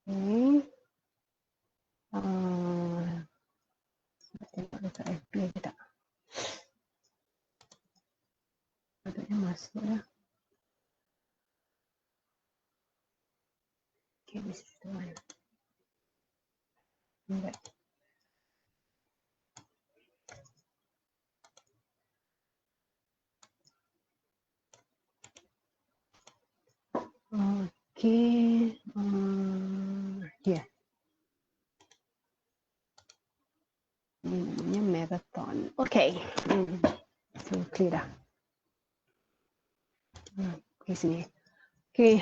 Okay. Tengok dekat FB ke tak. Patutnya masuk lah. Okay, this is the one. Baik. Okay. Here. Ini namanya marathon. Okay. So, clear dah. Okay, sini. Okay,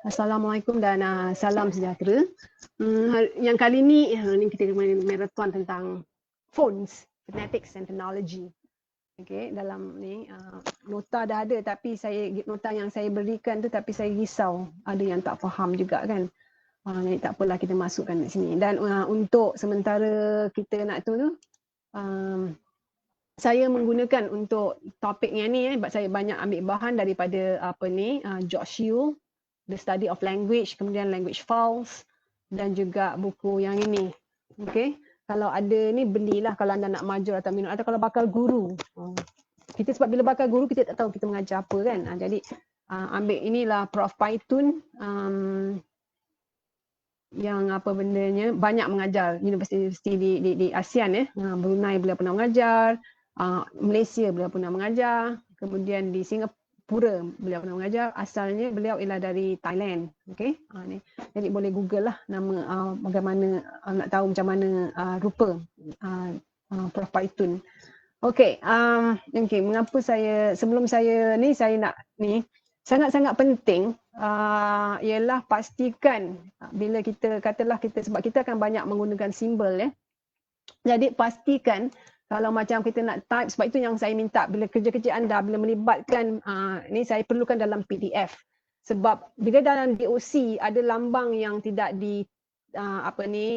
Assalamualaikum dan salam sejahtera. Yang kali ni kita main marathon tentang phones, phonetics and technology. Okay, dalam ni nota dah ada tapi nota yang saya berikan tu tapi saya risau ada yang tak faham juga kan. Jadi tak apalah kita masukkan di sini. Dan untuk sementara kita nak tu saya menggunakan untuk topik yang ni sebab saya banyak ambil bahan daripada George Yule, The Study of Language, kemudian Language Files dan juga buku yang ini. Okey, kalau ada ni belilah kalau anda nak majur atau minat atau kalau bakal guru. Kita sebab bila bakal guru kita tak tahu kita mengajar apa kan. Jadi ambil inilah Prof Python yang apa bendanya banyak mengajar universiti di ASEAN ya. Brunei beliau pernah mengajar, Malaysia beliau pernah mengajar, kemudian di Singapura beliau pernah mengajar, asalnya beliau ialah dari Thailand. Okey. Ni. Jadi boleh Google lah nama bagaimana nak tahu macam mana rupa Prof Python. Okey, okey, mengapa sebelum saya nak sangat-sangat penting ialah pastikan bila kita katalah sebab kita akan banyak menggunakan simbol ya. Jadi pastikan kalau macam kita nak type, sebab itu yang saya minta bila kerja-kerja anda bila melibatkan ni saya perlukan dalam PDF. Sebab bila dalam DOC ada lambang yang tidak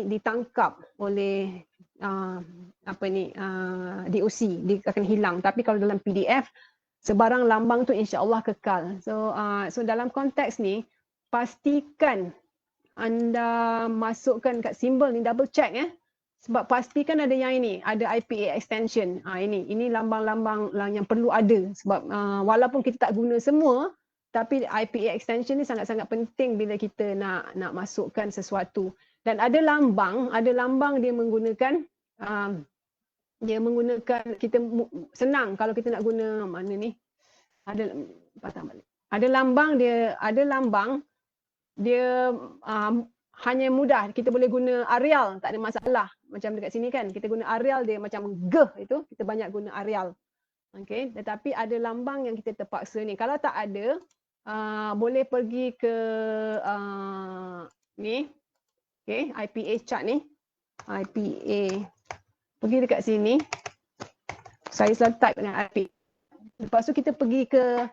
ditangkap oleh DOC, dia akan hilang. Tapi kalau dalam PDF sebarang lambang tu insya-Allah kekal. So dalam konteks ni pastikan anda masukkan kat simbol ni, double check ya. Sebab pastikan ada yang ini, ada IPA extension. Ini lambang-lambang yang perlu ada sebab walaupun kita tak guna semua tapi IPA extension ni sangat-sangat penting bila kita nak masukkan sesuatu. Dan ada lambang dia menggunakan kita senang kalau kita nak guna mana ni. Ada lambang dia hanya mudah, kita boleh guna Arial, tak ada masalah. Macam dekat sini kan, kita guna Arial dia macam itu, kita banyak guna Arial. Okey, tetapi ada lambang yang kita terpaksa ni. Kalau tak ada, boleh pergi ke ni. Okey, IPA chart ni. IPA. Pergi dekat sini. Saya selalu type dengan IPA. Lepas tu kita pergi ke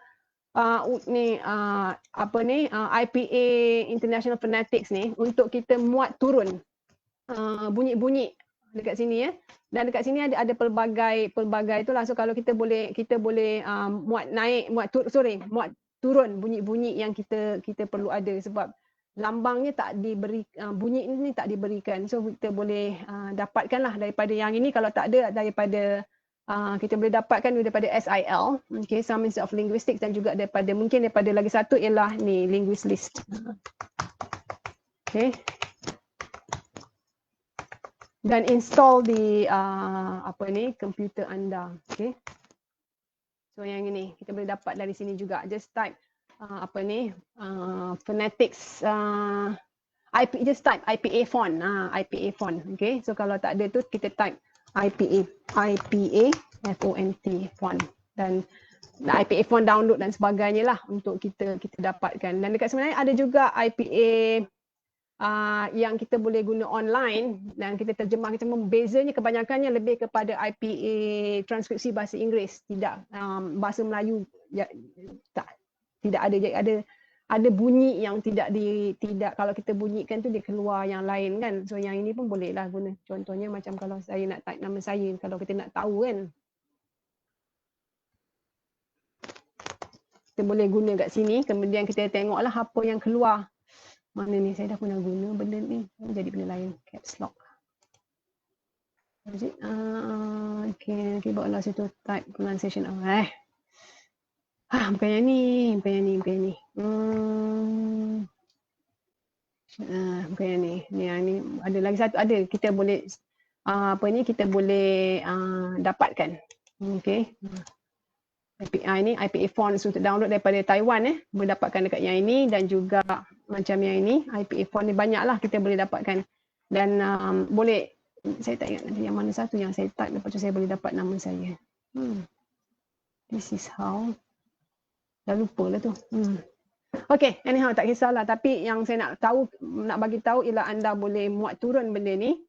IPA International Phonetics ni untuk kita muat turun bunyi-bunyi dekat sini ya. Dan dekat sini ada pelbagai itulah. So kalau kita boleh muat naik, muat turun bunyi-bunyi yang kita perlu ada sebab lambangnya tak diberi, bunyi ini tak diberikan. So kita boleh dapatkanlah daripada yang ini, kalau tak ada daripada kita boleh dapatkan daripada SIL, okay, Some Institute of Linguistics, dan juga mungkin daripada lagi satu ialah ni Linguist List. Okay. Dan install di komputer anda. Okay. So yang ini kita boleh dapat dari sini juga. Just type phonetics just type IPA font. IPA font. Okay. So kalau tak ada tu kita type IPA font dan IPA font download dan sebagainya lah untuk kita dapatkan. Dan dekat sebenarnya ada juga IPA yang kita boleh guna online dan kita terjemah. Kita bezanya kebanyakannya lebih kepada IPA transkripsi bahasa Inggeris, tidak bahasa Melayu tidak ada. Jadi ada bunyi yang tidak kalau kita bunyikan tu dia keluar yang lain kan. So yang ini pun bolehlah guna. Contohnya macam kalau saya nak type nama saya, kalau kita nak tahu kan. Kita boleh guna kat sini, kemudian kita tengoklah apa yang keluar. Mana ni, saya dah pernah guna benda ni. Jadi benda lain. Caps lock. Okay, keyboard allows you to type pronunciation. Bukan yang ni. Bukan yang ni. Bukan yang ni. Yang ni ada lagi satu. Ada. Kita boleh kita boleh dapatkan. Okay. Ini IPA fonts untuk download daripada Taiwan. Boleh dapatkan dekat yang ini dan juga macam yang ini. IPA font ni banyak lah kita boleh dapatkan. Dan boleh, saya tak ingat yang mana satu yang saya type, lepas tu saya boleh dapat nama saya. This is how. Dah lupa lah tu. Okay, anyhow tak kisahlah. Tapi yang saya nak bagi tahu ialah anda boleh muat turun benda ni.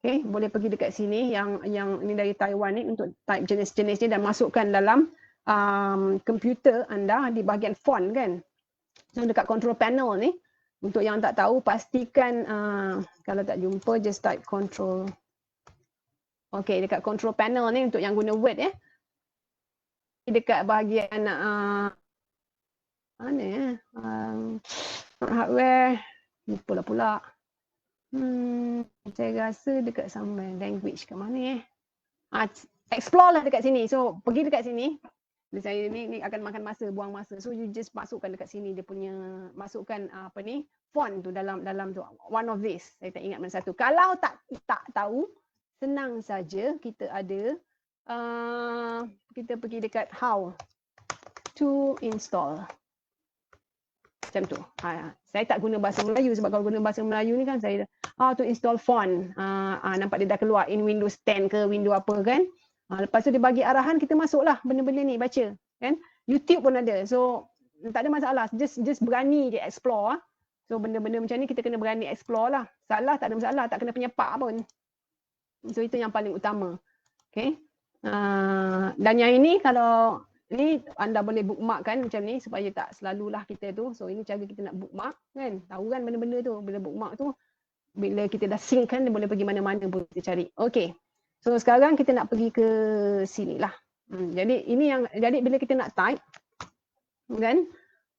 Okay, boleh pergi dekat sini yang ni dari Taiwan ni untuk type jenis-jenis ni dan masukkan dalam komputer anda di bahagian font kan. So dekat control panel ni, untuk yang tak tahu pastikan kalau tak jumpa just type control. Okay, dekat control panel ni untuk yang guna Word dekat bahagian mana hardware, lupa pula. Saya rasa dekat somewhere language kat mana explore lah dekat sini. So pergi dekat sini. Saya ni akan makan masa, buang masa. So you just masukkan dekat sini dia punya, masukkan font tu dalam tu. One of this. Saya tak ingat mana satu. Kalau tak tahu, senang saja kita ada kita pergi dekat how to install. Macam tu. Saya tak guna bahasa Melayu sebab kalau guna bahasa Melayu ni kan saya how to install font. Nampak dia dah keluar in Windows 10 ke Windows apa kan. Lepas tu dia bagi arahan, kita masuklah benda-benda ni baca kan. YouTube pun ada. So tak ada masalah. Just berani je explore. So benda-benda macam ni kita kena berani explore lah. Salah tak ada masalah, tak kena penyepak pun. So itu yang paling utama. Okay. Dan yang ini kalau ni anda boleh bookmark kan macam ni supaya tak selalulah kita tu. So ini cara kita nak bookmark kan. Tahu kan benda-benda tu. Bila bookmark tu, bila kita dah sync kan, dia boleh pergi mana-mana pun kita cari. Okay. So sekarang kita nak pergi ke sini lah. Jadi bila kita nak type kan,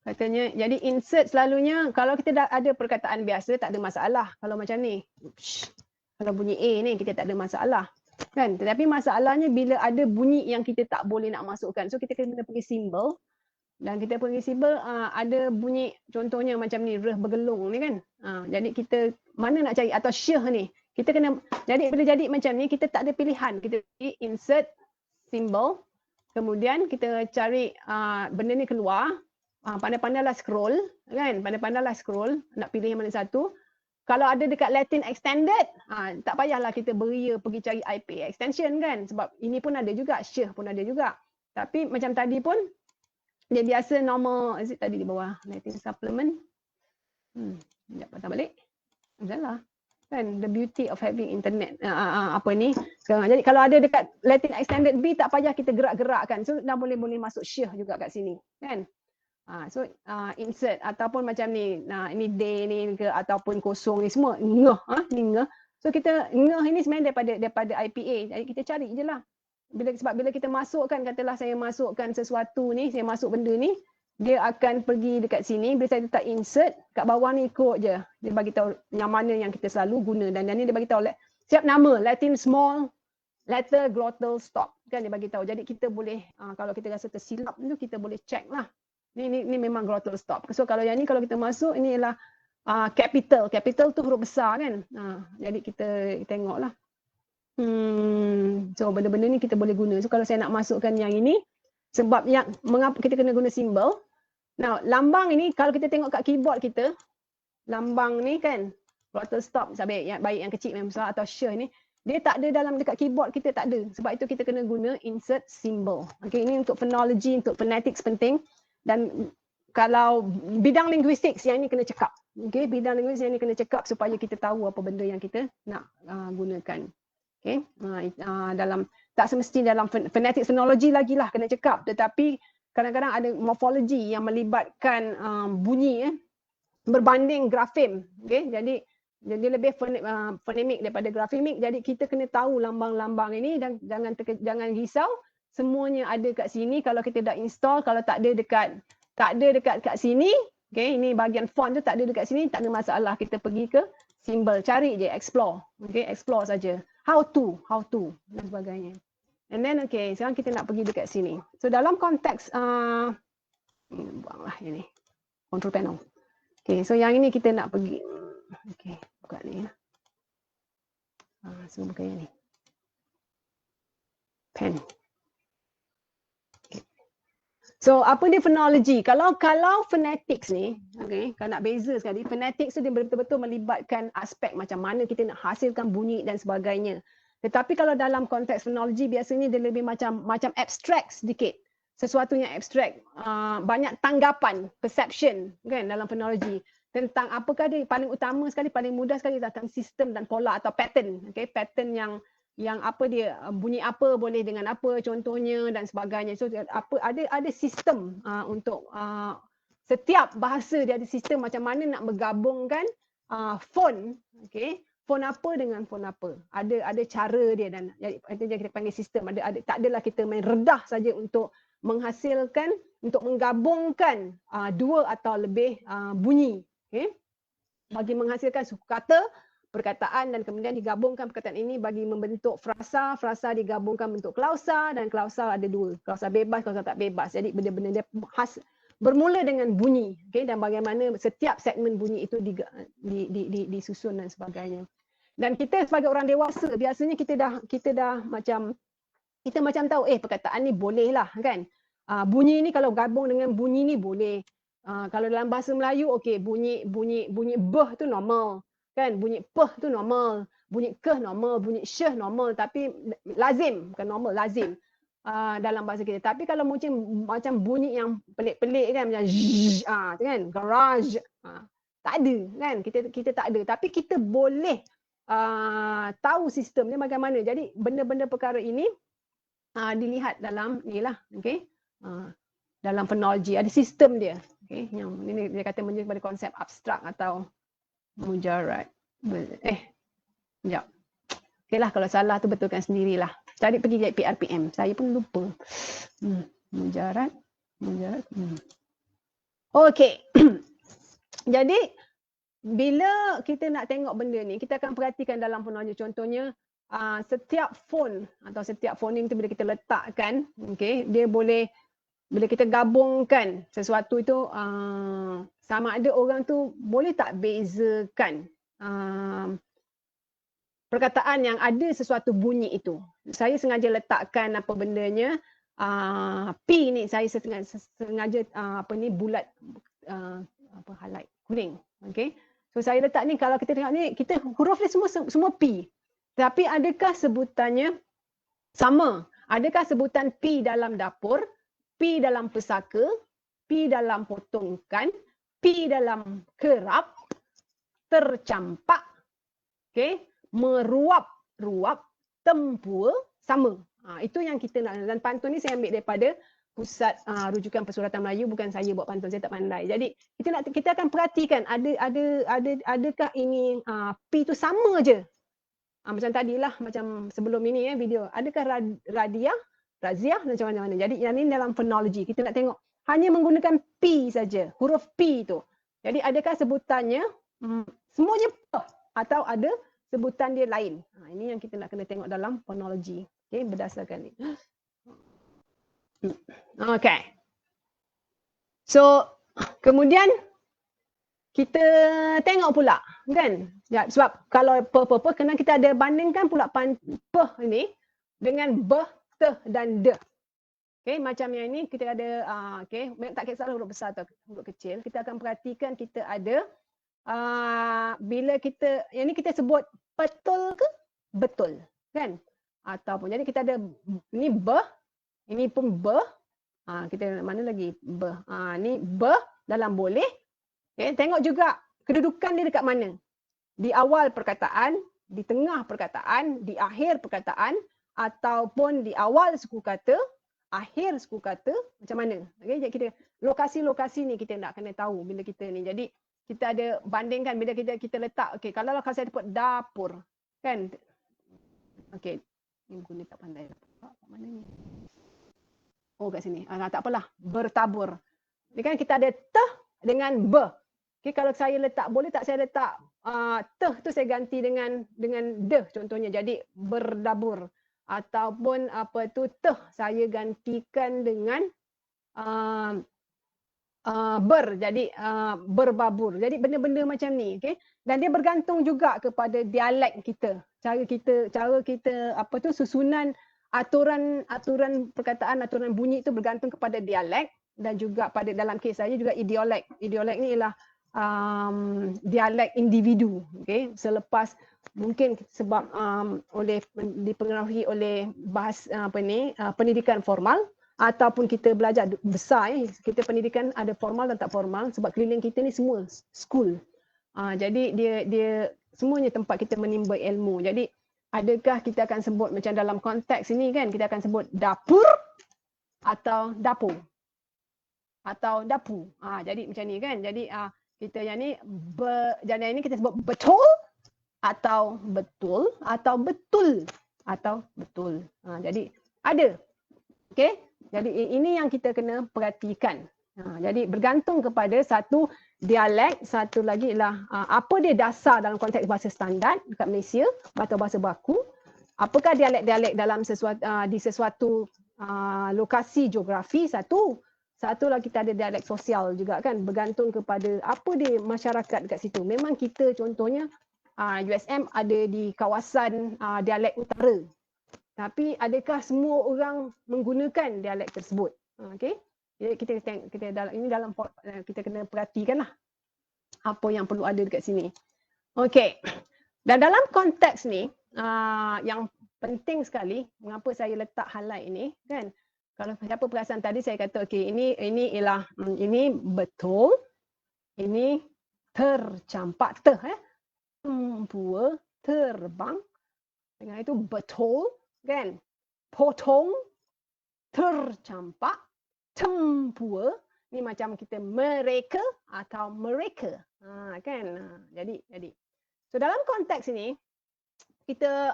katanya jadi insert selalunya kalau kita dah ada perkataan biasa tak ada masalah. Kalau macam ni, kalau bunyi A ni kita tak ada masalah. Kan? Tetapi masalahnya bila ada bunyi yang kita tak boleh nak masukkan. So kita kena pergi simbol. Dan kita pergi simbol ada bunyi contohnya macam ni, reh bergelung ni kan. Jadi kita mana nak cari atau syah ni. Kita kena, jadi bila jadi macam ni kita tak ada pilihan. Kita pergi insert simbol. Kemudian kita cari benda ni keluar. Pandai-pandailah scroll kan. Pandai-pandailah scroll nak pilih yang mana satu. Kalau ada dekat Latin extended, tak payahlah kita beria pergi cari IP extension kan. Sebab ini pun ada juga, syah pun ada juga. Tapi macam tadi pun, dia biasa normal, tadi di bawah, Latin supplement. Sekejap patah balik. Macam kan, the beauty of having internet. Apa ni, sekarang. Jadi kalau ada dekat Latin extended B, tak payah kita gerak-gerakkan. So dah boleh masuk syah juga kat sini. Kan? So insert ataupun macam ni, ini day ni ke ataupun kosong ni semua ngeh, ni ngeh. So kita ngeh ini sebenarnya daripada IPA. Jadi kita cari je lah. Sebab bila kita masukkan, katalah saya masukkan sesuatu ni, saya masuk benda ni, dia akan pergi dekat sini. Bila saya letak insert, kat bawah ni ikut je. Dia bagi tahu yang mana yang kita selalu guna dan ni dia bagi tahu siap nama Latin small letter glottal stop kan, dia bagi tahu. Jadi kita boleh kalau kita rasa tersilap tu kita boleh check lah. Ni memang glottal stop. So kalau yang ni kalau kita masuk, ini ialah capital. Capital tu huruf besar kan. Jadi kita tengoklah. So benda-benda ni kita boleh guna. So kalau saya nak masukkan yang ini, sebab yang mengapa kita kena guna simbol. Now lambang ini kalau kita tengok kat keyboard kita, lambang ni kan, glottal stop, baik yang kecil yang besar atau syah ni, dia tak ada dalam dekat keyboard kita, tak ada. Sebab itu kita kena guna insert symbol. Okay, ini untuk phonology, untuk phonetics penting. Dan kalau bidang linguistik yang ini kena cekap. Okay, bidang linguistik yang ini kena cekap supaya kita tahu apa benda yang kita nak gunakan. Okay, dalam tak semesti dalam phonetic phonology lagi lah kena cekap. Tetapi kadang-kadang ada morphology yang melibatkan bunyi berbanding grafem. Okay, jadi lebih fonemik daripada grafemik. Jadi kita kena tahu lambang-lambang ini dan jangan risau. Semuanya ada kat sini. Kalau kita dah install, kalau tak ada dekat kat sini, Okay, ini bahagian font tu tak ada dekat sini, tak ada masalah. Kita pergi ke simbol, cari je, explore. Okay, explore saja. How to dan sebagainya. And then okay, sekarang kita nak pergi dekat sini. So dalam konteks buanglah ini. Control panel. Okay, so yang ini kita nak pergi. Okay, buka ni. So buka yang ni. Pen. So apa dia phonology? Kalau phonetics ni, okay, kalau nak beza sekali, phonetics tu dia betul-betul melibatkan aspek macam mana kita nak hasilkan bunyi dan sebagainya. Tetapi kalau dalam konteks phonology biasanya dia lebih macam abstrak sedikit. Sesuatu yang abstrak, banyak tanggapan, perception kan dalam phonology tentang apakah dia paling utama sekali, paling mudah sekali tentang sistem dan pola atau pattern, okay, pattern yang apa dia, bunyi apa boleh dengan apa contohnya dan sebagainya. So apa ada sistem untuk setiap bahasa dia ada sistem macam mana nak menggabungkan font, okey, font apa dengan font apa. Ada cara dia dan itu yang kita panggil sistem. Tak adalah kita main redah saja untuk menghasilkan, untuk menggabungkan dua atau lebih bunyi, okey, bagi menghasilkan suku kata, perkataan dan kemudian digabungkan perkataan ini bagi membentuk frasa, frasa digabungkan bentuk klausa dan klausa ada dua, klausa bebas, klausa tak bebas. Jadi benda-benda dia khas bermula dengan bunyi, okay, dan bagaimana setiap segmen bunyi itu disusun dan sebagainya. Dan kita sebagai orang dewasa biasanya kita dah macam tahu perkataan ni boleh lah kan. Bunyi ni kalau gabung dengan bunyi ni boleh. Kalau dalam bahasa Melayu okey bunyi beh tu normal. Kan, bunyi peh tu normal, bunyi keh normal, bunyi syeh normal, tapi lazim, bukan normal, lazim dalam bahasa kita. Tapi kalau macam bunyi yang pelik-pelik kan, macam zzz, kan, garage, tak ada kan, kita tak ada. Tapi kita boleh tahu sistem dia bagaimana. Jadi benda-benda perkara ini dilihat dalam ni lah, okay? Dalam phonology, ada sistem dia. Okay? Yang ini dia kata menunjuk pada konsep abstrak atau mujarad. Sekejap. Okeylah kalau salah tu betulkan sendirilah. Cari pergi je PRPM. Saya pun lupa. Mujarad. Okey. Jadi bila kita nak tengok benda ni, kita akan perhatikan dalam phonology. Contohnya setiap font atau setiap fonem tu bila kita letakkan, okey, dia boleh bila kita gabungkan sesuatu itu sama ada orang tu boleh tak bezakan perkataan yang ada sesuatu bunyi itu. Saya sengaja letakkan apa bendanya P ni, saya sengaja bulat highlight kuning, okey. So saya letak ni, kalau kita tengok ni, kita huruf ni semua P. Tapi adakah sebutannya sama? Adakah sebutan P dalam dapur, P dalam pesaka, P dalam potongkan, P dalam kerap, tercampak, okay, meruap, tempua, sama. Itu yang kita nak. Dan pantun ni saya ambil daripada pusat rujukan persuratan Melayu, bukan saya buat pantun, saya tak pandai. Jadi kita akan perhatikan adakah ini P tu sama je. Macam tadilah, macam sebelum ini video. Adakah raziah macam mana? Jadi yang ini dalam phonology. Kita nak tengok hanya menggunakan P saja, huruf P tu. Jadi adakah sebutannya semuanya P atau ada sebutan dia lain? Ini yang kita nak kena tengok dalam phonology. Okay, berdasarkan ni. Okay. So kemudian kita tengok pula kan, ya, sebab kalau pe kena kita ada bandingkan pula pe ini dengan be, te dan de. Okey, macam yang ini kita ada okey, tak kisahlah huruf besar atau huruf kecil, kita akan perhatikan kita ada bila kita yang ni kita sebut betul ke betul kan, ataupun jadi kita ada ni be, ini pun be, kita mana lagi be, ni be dalam boleh. Okay, tengok juga kedudukan dia dekat mana. Di awal perkataan, di tengah perkataan, di akhir perkataan, ataupun di awal suku kata, akhir suku kata, macam mana. Okay, jadi kita lokasi-lokasi ni kita nak kena tahu bila kita ni. Jadi kita ada bandingkan bila kita letak, okay, kalau saya sebut dapur, kan. Okay, ni buku ni tak pandai. Mana ni? Oh, kat sini. Tak apalah, bertabur. Ni kan kita ada teh, dengan ber. Okay, kalau saya letak, boleh tak saya letak teh tu saya ganti dengan deh contohnya, jadi berdabur. Ataupun apa tu teh saya gantikan dengan jadi berbabur. Jadi benda-benda macam ni, okey. Dan dia bergantung juga kepada dialek kita. Cara kita apa tu susunan aturan perkataan, aturan bunyi itu bergantung kepada dialek dan juga pada dalam kes saya juga ideolek. Ideolek ni ialah dialek individu, okey. Selepas mungkin sebab dipengaruhi oleh pendidikan formal ataupun kita belajar besar, kita pendidikan ada formal dan tak formal sebab keliling kita ni semua school. Jadi dia semuanya tempat kita menimba ilmu. Jadi adakah kita akan sebut macam dalam konteks ini kan, kita akan sebut dapur atau dapur atau dapu. Jadi macam ni kan. Jadi kita yang ni jadi ini kita sebut betul atau betul atau betul atau betul. Jadi ada. Okey. Jadi ini yang kita kena perhatikan. Jadi bergantung kepada satu dialek, satu lagi ialah apa dia dasar dalam konteks bahasa standard dekat Malaysia atau bahasa baku. Apakah dialek-dialek dalam di sesuatu lokasi geografi satu. Satu lagi kita ada dialek sosial juga kan, bergantung kepada apa dia masyarakat dekat situ. Memang kita contohnya USM ada di kawasan dialek utara. Tapi adakah semua orang menggunakan dialek tersebut? Okey. Jadi kita kena perhatikanlah apa yang perlu ada dekat sini. Okey. Dan dalam konteks ni yang penting sekali, mengapa saya letak highlight ini kan? Kalau siapa perasan tadi saya kata okey, ini ialah ini betul. Ini tercampak tempua terbang. Dengan itu betul kan, potong, tercampak, tempua, ni macam kita mereka atau mereka, kan. Jadi so dalam konteks ini kita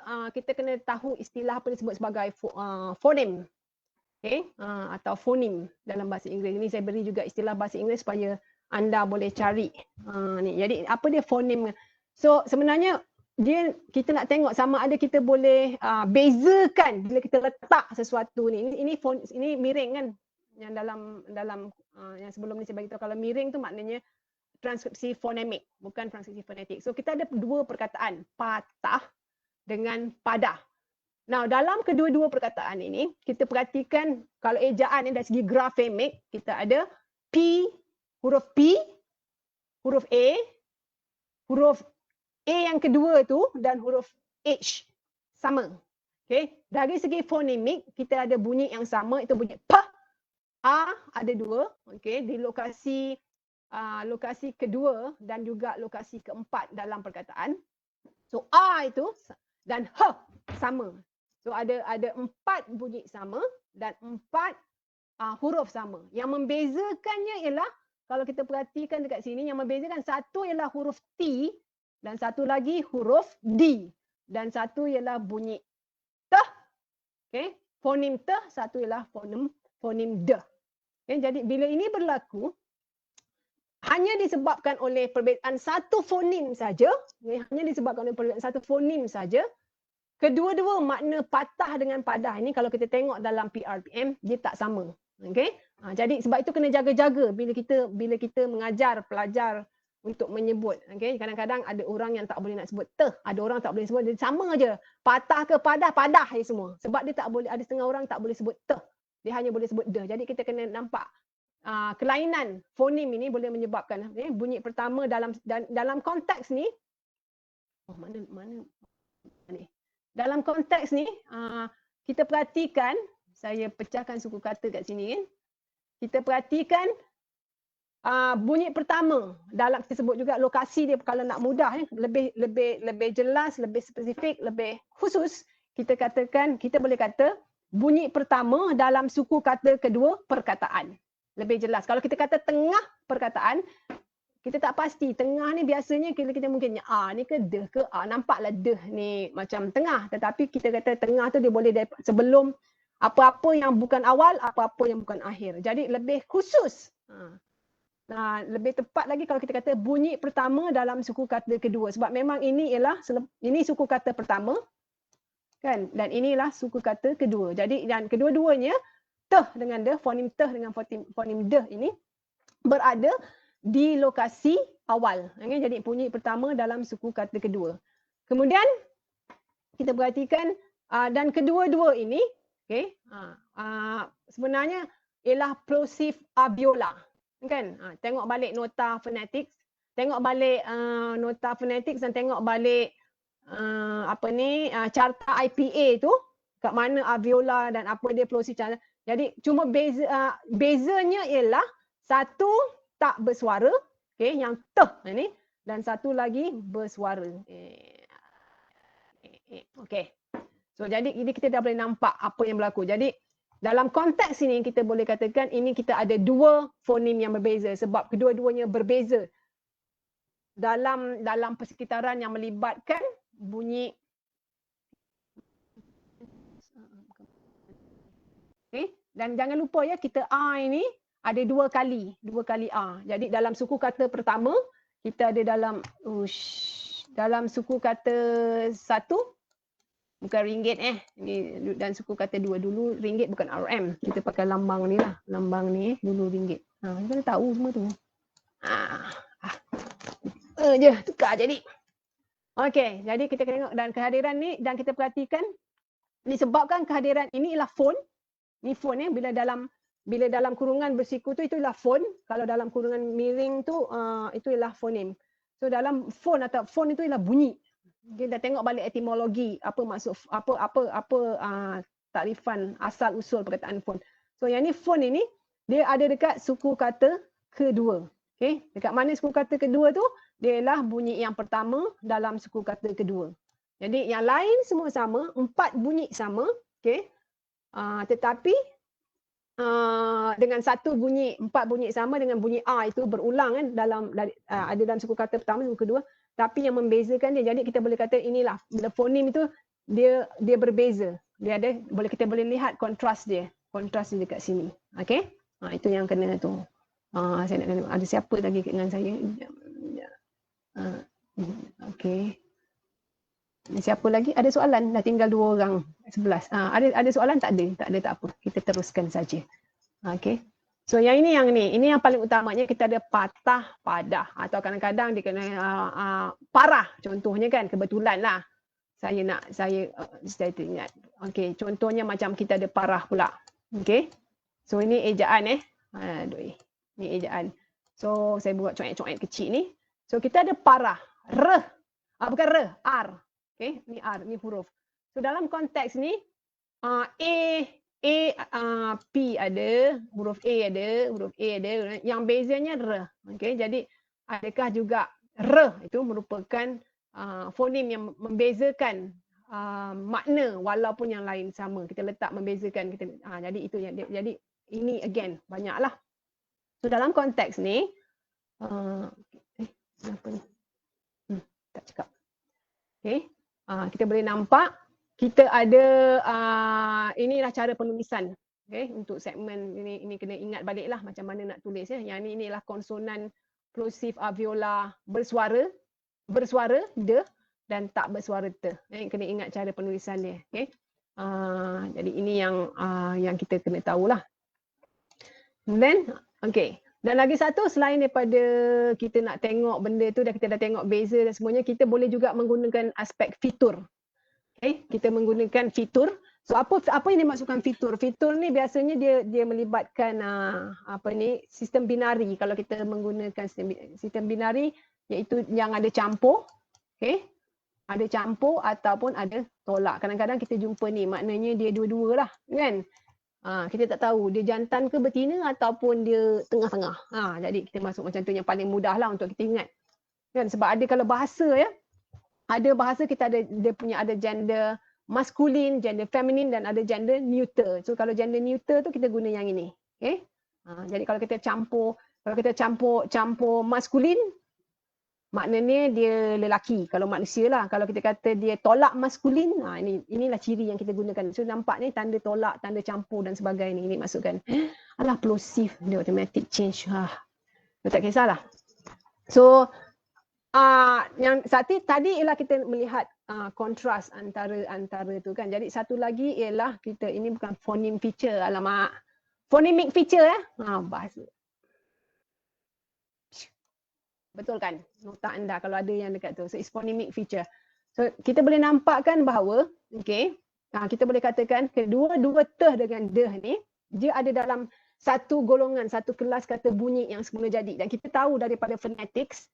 kena tahu istilah apa disebut sebagai fonem, okay? Atau fonim dalam bahasa Inggeris. Ini saya beri juga istilah bahasa Inggeris supaya anda boleh cari. Ni jadi apa dia fonem? So sebenarnya kita nak tengok sama ada kita boleh bezakan bila kita letak sesuatu ni. Ini miring kan, yang dalam yang sebelum ni saya bagi tahu, kalau miring tu maknanya transkripsi fonemik, bukan transkripsi fonetik. So kita ada dua perkataan, patah dengan padah. Now dalam kedua-dua perkataan ini kita perhatikan kalau ejaan ni dari segi grafemik, kita ada huruf P, huruf A, huruf A yang kedua tu dan huruf H sama. Okey, dari segi fonemik kita ada bunyi yang sama, itu bunyi P. A ada dua, okey, di lokasi kedua dan juga lokasi keempat dalam perkataan. So A itu dan H sama. So ada 4 bunyi sama dan 4 huruf sama. Yang membezakannya ialah kalau kita perhatikan dekat sini, yang membezakan satu ialah huruf T dan satu lagi huruf D. Dan satu ialah bunyi teh. Okay. Fonem teh, satu ialah fonem deh. Okay. Jadi bila ini berlaku, hanya disebabkan oleh perbezaan satu fonem saja, hanya disebabkan oleh perbezaan satu fonem saja, kedua-dua makna patah dengan padah ini kalau kita tengok dalam PRPM, dia tak sama. Okay. Jadi sebab itu kena jaga-jaga bila kita mengajar pelajar untuk menyebut. Okay. Kadang-kadang ada orang yang tak boleh nak sebut teh, ada orang tak boleh sebut, dia sama aja. Patah ke padah je semua. Sebab dia tak boleh, ada setengah orang tak boleh sebut teh. Dia hanya boleh sebut deh. Jadi kita kena nampak kelainan fonem ini boleh menyebabkan bunyi pertama dalam konteks ni. Mana ni? Dalam konteks ni kita perhatikan, saya pecahkan suku kata kat sini kan. Kita perhatikan bunyi pertama dalam kita sebut juga lokasi dia, kalau nak mudah lebih jelas, lebih spesifik, lebih khusus, kita boleh kata bunyi pertama dalam suku kata kedua perkataan. Lebih jelas. Kalau kita kata tengah perkataan, kita tak pasti. Tengah ni biasanya kita mungkin ni ke deh ke nampaklah deh ni macam tengah, tetapi kita kata tengah tu dia boleh sebelum apa-apa yang bukan awal, apa-apa yang bukan akhir. Jadi lebih khusus. lebih tepat lagi kalau kita kata bunyi pertama dalam suku kata kedua, sebab memang ini suku kata pertama kan, dan inilah suku kata kedua. Jadi dan kedua-duanya teh dengan de, fonem teh dengan fonem de ini berada di lokasi awal. Okay? Jadi bunyi pertama dalam suku kata kedua. Kemudian kita perhatikan dan kedua-dua ini okay, sebenarnya ialah plosive alveolar. Kan? Tengok balik nota phonetics, tengok balik nota phonetics dan tengok balik carta IPA tu kat mana alveolar dan apa dia plosive. Jadi cuma bezanya ialah satu tak bersuara, okay, yang teh ini, dan satu lagi bersuara. Okey. So jadi ini kita dah boleh nampak apa yang berlaku. Jadi dalam konteks ini kita boleh katakan ini kita ada dua fonem yang berbeza sebab kedua-duanya berbeza dalam persekitaran yang melibatkan bunyi. Okay. Dan jangan lupa ya, kita A ini ada dua kali A. Jadi dalam suku kata pertama kita ada dalam suku kata satu, bukan ringgit ini, dan suku kata dua dulu ringgit bukan RM. Kita pakai lambang ni lah. Lambang ni dulu ringgit. Kita tahu semua tu. Je tukar jadi. Okey, jadi kita tengok dan kehadiran ni dan kita perhatikan disebabkan kehadiran ini ialah fon. Ni fon bila dalam kurungan bersiku tu itulah fon. Kalau dalam kurungan miring tu itu ialah fonem. So dalam fon atau fon itu ialah bunyi. Kita tengok balik etimologi apa maksud takrifan asal usul perkataan fon. So yang ni fon ini dia ada dekat suku kata kedua. Okey, dekat mana suku kata kedua tu? Dia ialah bunyi yang pertama dalam suku kata kedua. Jadi yang lain semua sama, 4 bunyi sama, okey. Tetapi dengan 4 bunyi sama dengan bunyi A itu berulang kan ada dalam suku kata pertama, suku kedua. Tapi yang membezakan dia, jadi kita boleh kata inilah bila fonem itu dia berbeza. Kita boleh lihat kontras dia dekat sini. Okey? Itu yang kena tu. Saya nak ada siapa lagi dengan saya? Okey. Siapa lagi? Ada soalan? Dah tinggal 2 orang, 11. Ada soalan? Tak ada, tak apa. Kita teruskan saja. Okey. So yang ini yang paling utamanya kita ada patah padah atau kadang-kadang dia kena parah contohnya kan, kebetulan lah saya ingat. Okey, contohnya macam kita ada parah pula. Okey. So ini ejaan ni ejaan. So saya buat coet-coet kecil ni. So kita ada parah, bukan R. Okey, ni R, ni huruf. So dalam konteks ni P ada, huruf A ada, yang bezanya R. Okey, jadi adakah juga R itu merupakan fonem yang membezakan makna walaupun yang lain sama. Kita letak membezakan jadi itu yang jadi ini again banyaklah. So dalam konteks ni apa ni? Tak cakap. Okey. Kita boleh nampak kita ada inilah cara penulisan. Okey, untuk segmen ini kena ingat baliklah macam mana nak tulis ya. Yang ini inilah konsonan plosive alveolar bersuara de dan tak bersuara te. Kena ingat cara penulisan dia. Okey. Jadi ini yang kita kena tahulah. Kemudian okey. Dan lagi satu selain daripada kita nak tengok benda tu dan kita dah tengok beza dan semuanya, kita boleh juga menggunakan aspek fitur. Okay, kita menggunakan fitur. So apa yang dimaksudkan fitur? Fitur ni biasanya dia melibatkan sistem binari. Kalau kita menggunakan sistem binari iaitu yang ada campur, okay? Ada campur ataupun ada tolak. Kadang-kadang kita jumpa ni maknanya dia dua-dua lah, kan? Kita tak tahu dia jantan ke betina ataupun dia tengah-tengah. Jadi kita masuk macam tu yang paling mudah lah untuk kita ingat. Kan? Sebab ada kalau bahasa ya, ada bahasa kita ada gender maskulin, gender feminin dan ada gender neuter. So kalau gender neuter tu kita guna yang ini. Okay? Jadi kalau kita campur maskulin, maknanya dia lelaki kalau manusia lah. Kalau kita kata dia tolak maskulin, inilah ciri yang kita gunakan. So nampak ni tanda tolak, tanda campur dan sebagainya. Ini masukkan. Alah plosive, dia automatic change. Tak kisahlah. So yang tadi ialah kita melihat kontras antara tu kan. Jadi satu lagi ialah kita ini bukan phoneme feature, alamak. Phonemic feature bahasa. Betul kan? Nota anda kalau ada yang dekat tu. So it's phonemic feature. So kita boleh nampakkan bahawa kita boleh katakan kedua-dua teh dengan deh ni dia ada dalam satu golongan, satu kelas kata bunyi yang semula jadi. Dan kita tahu daripada phonetics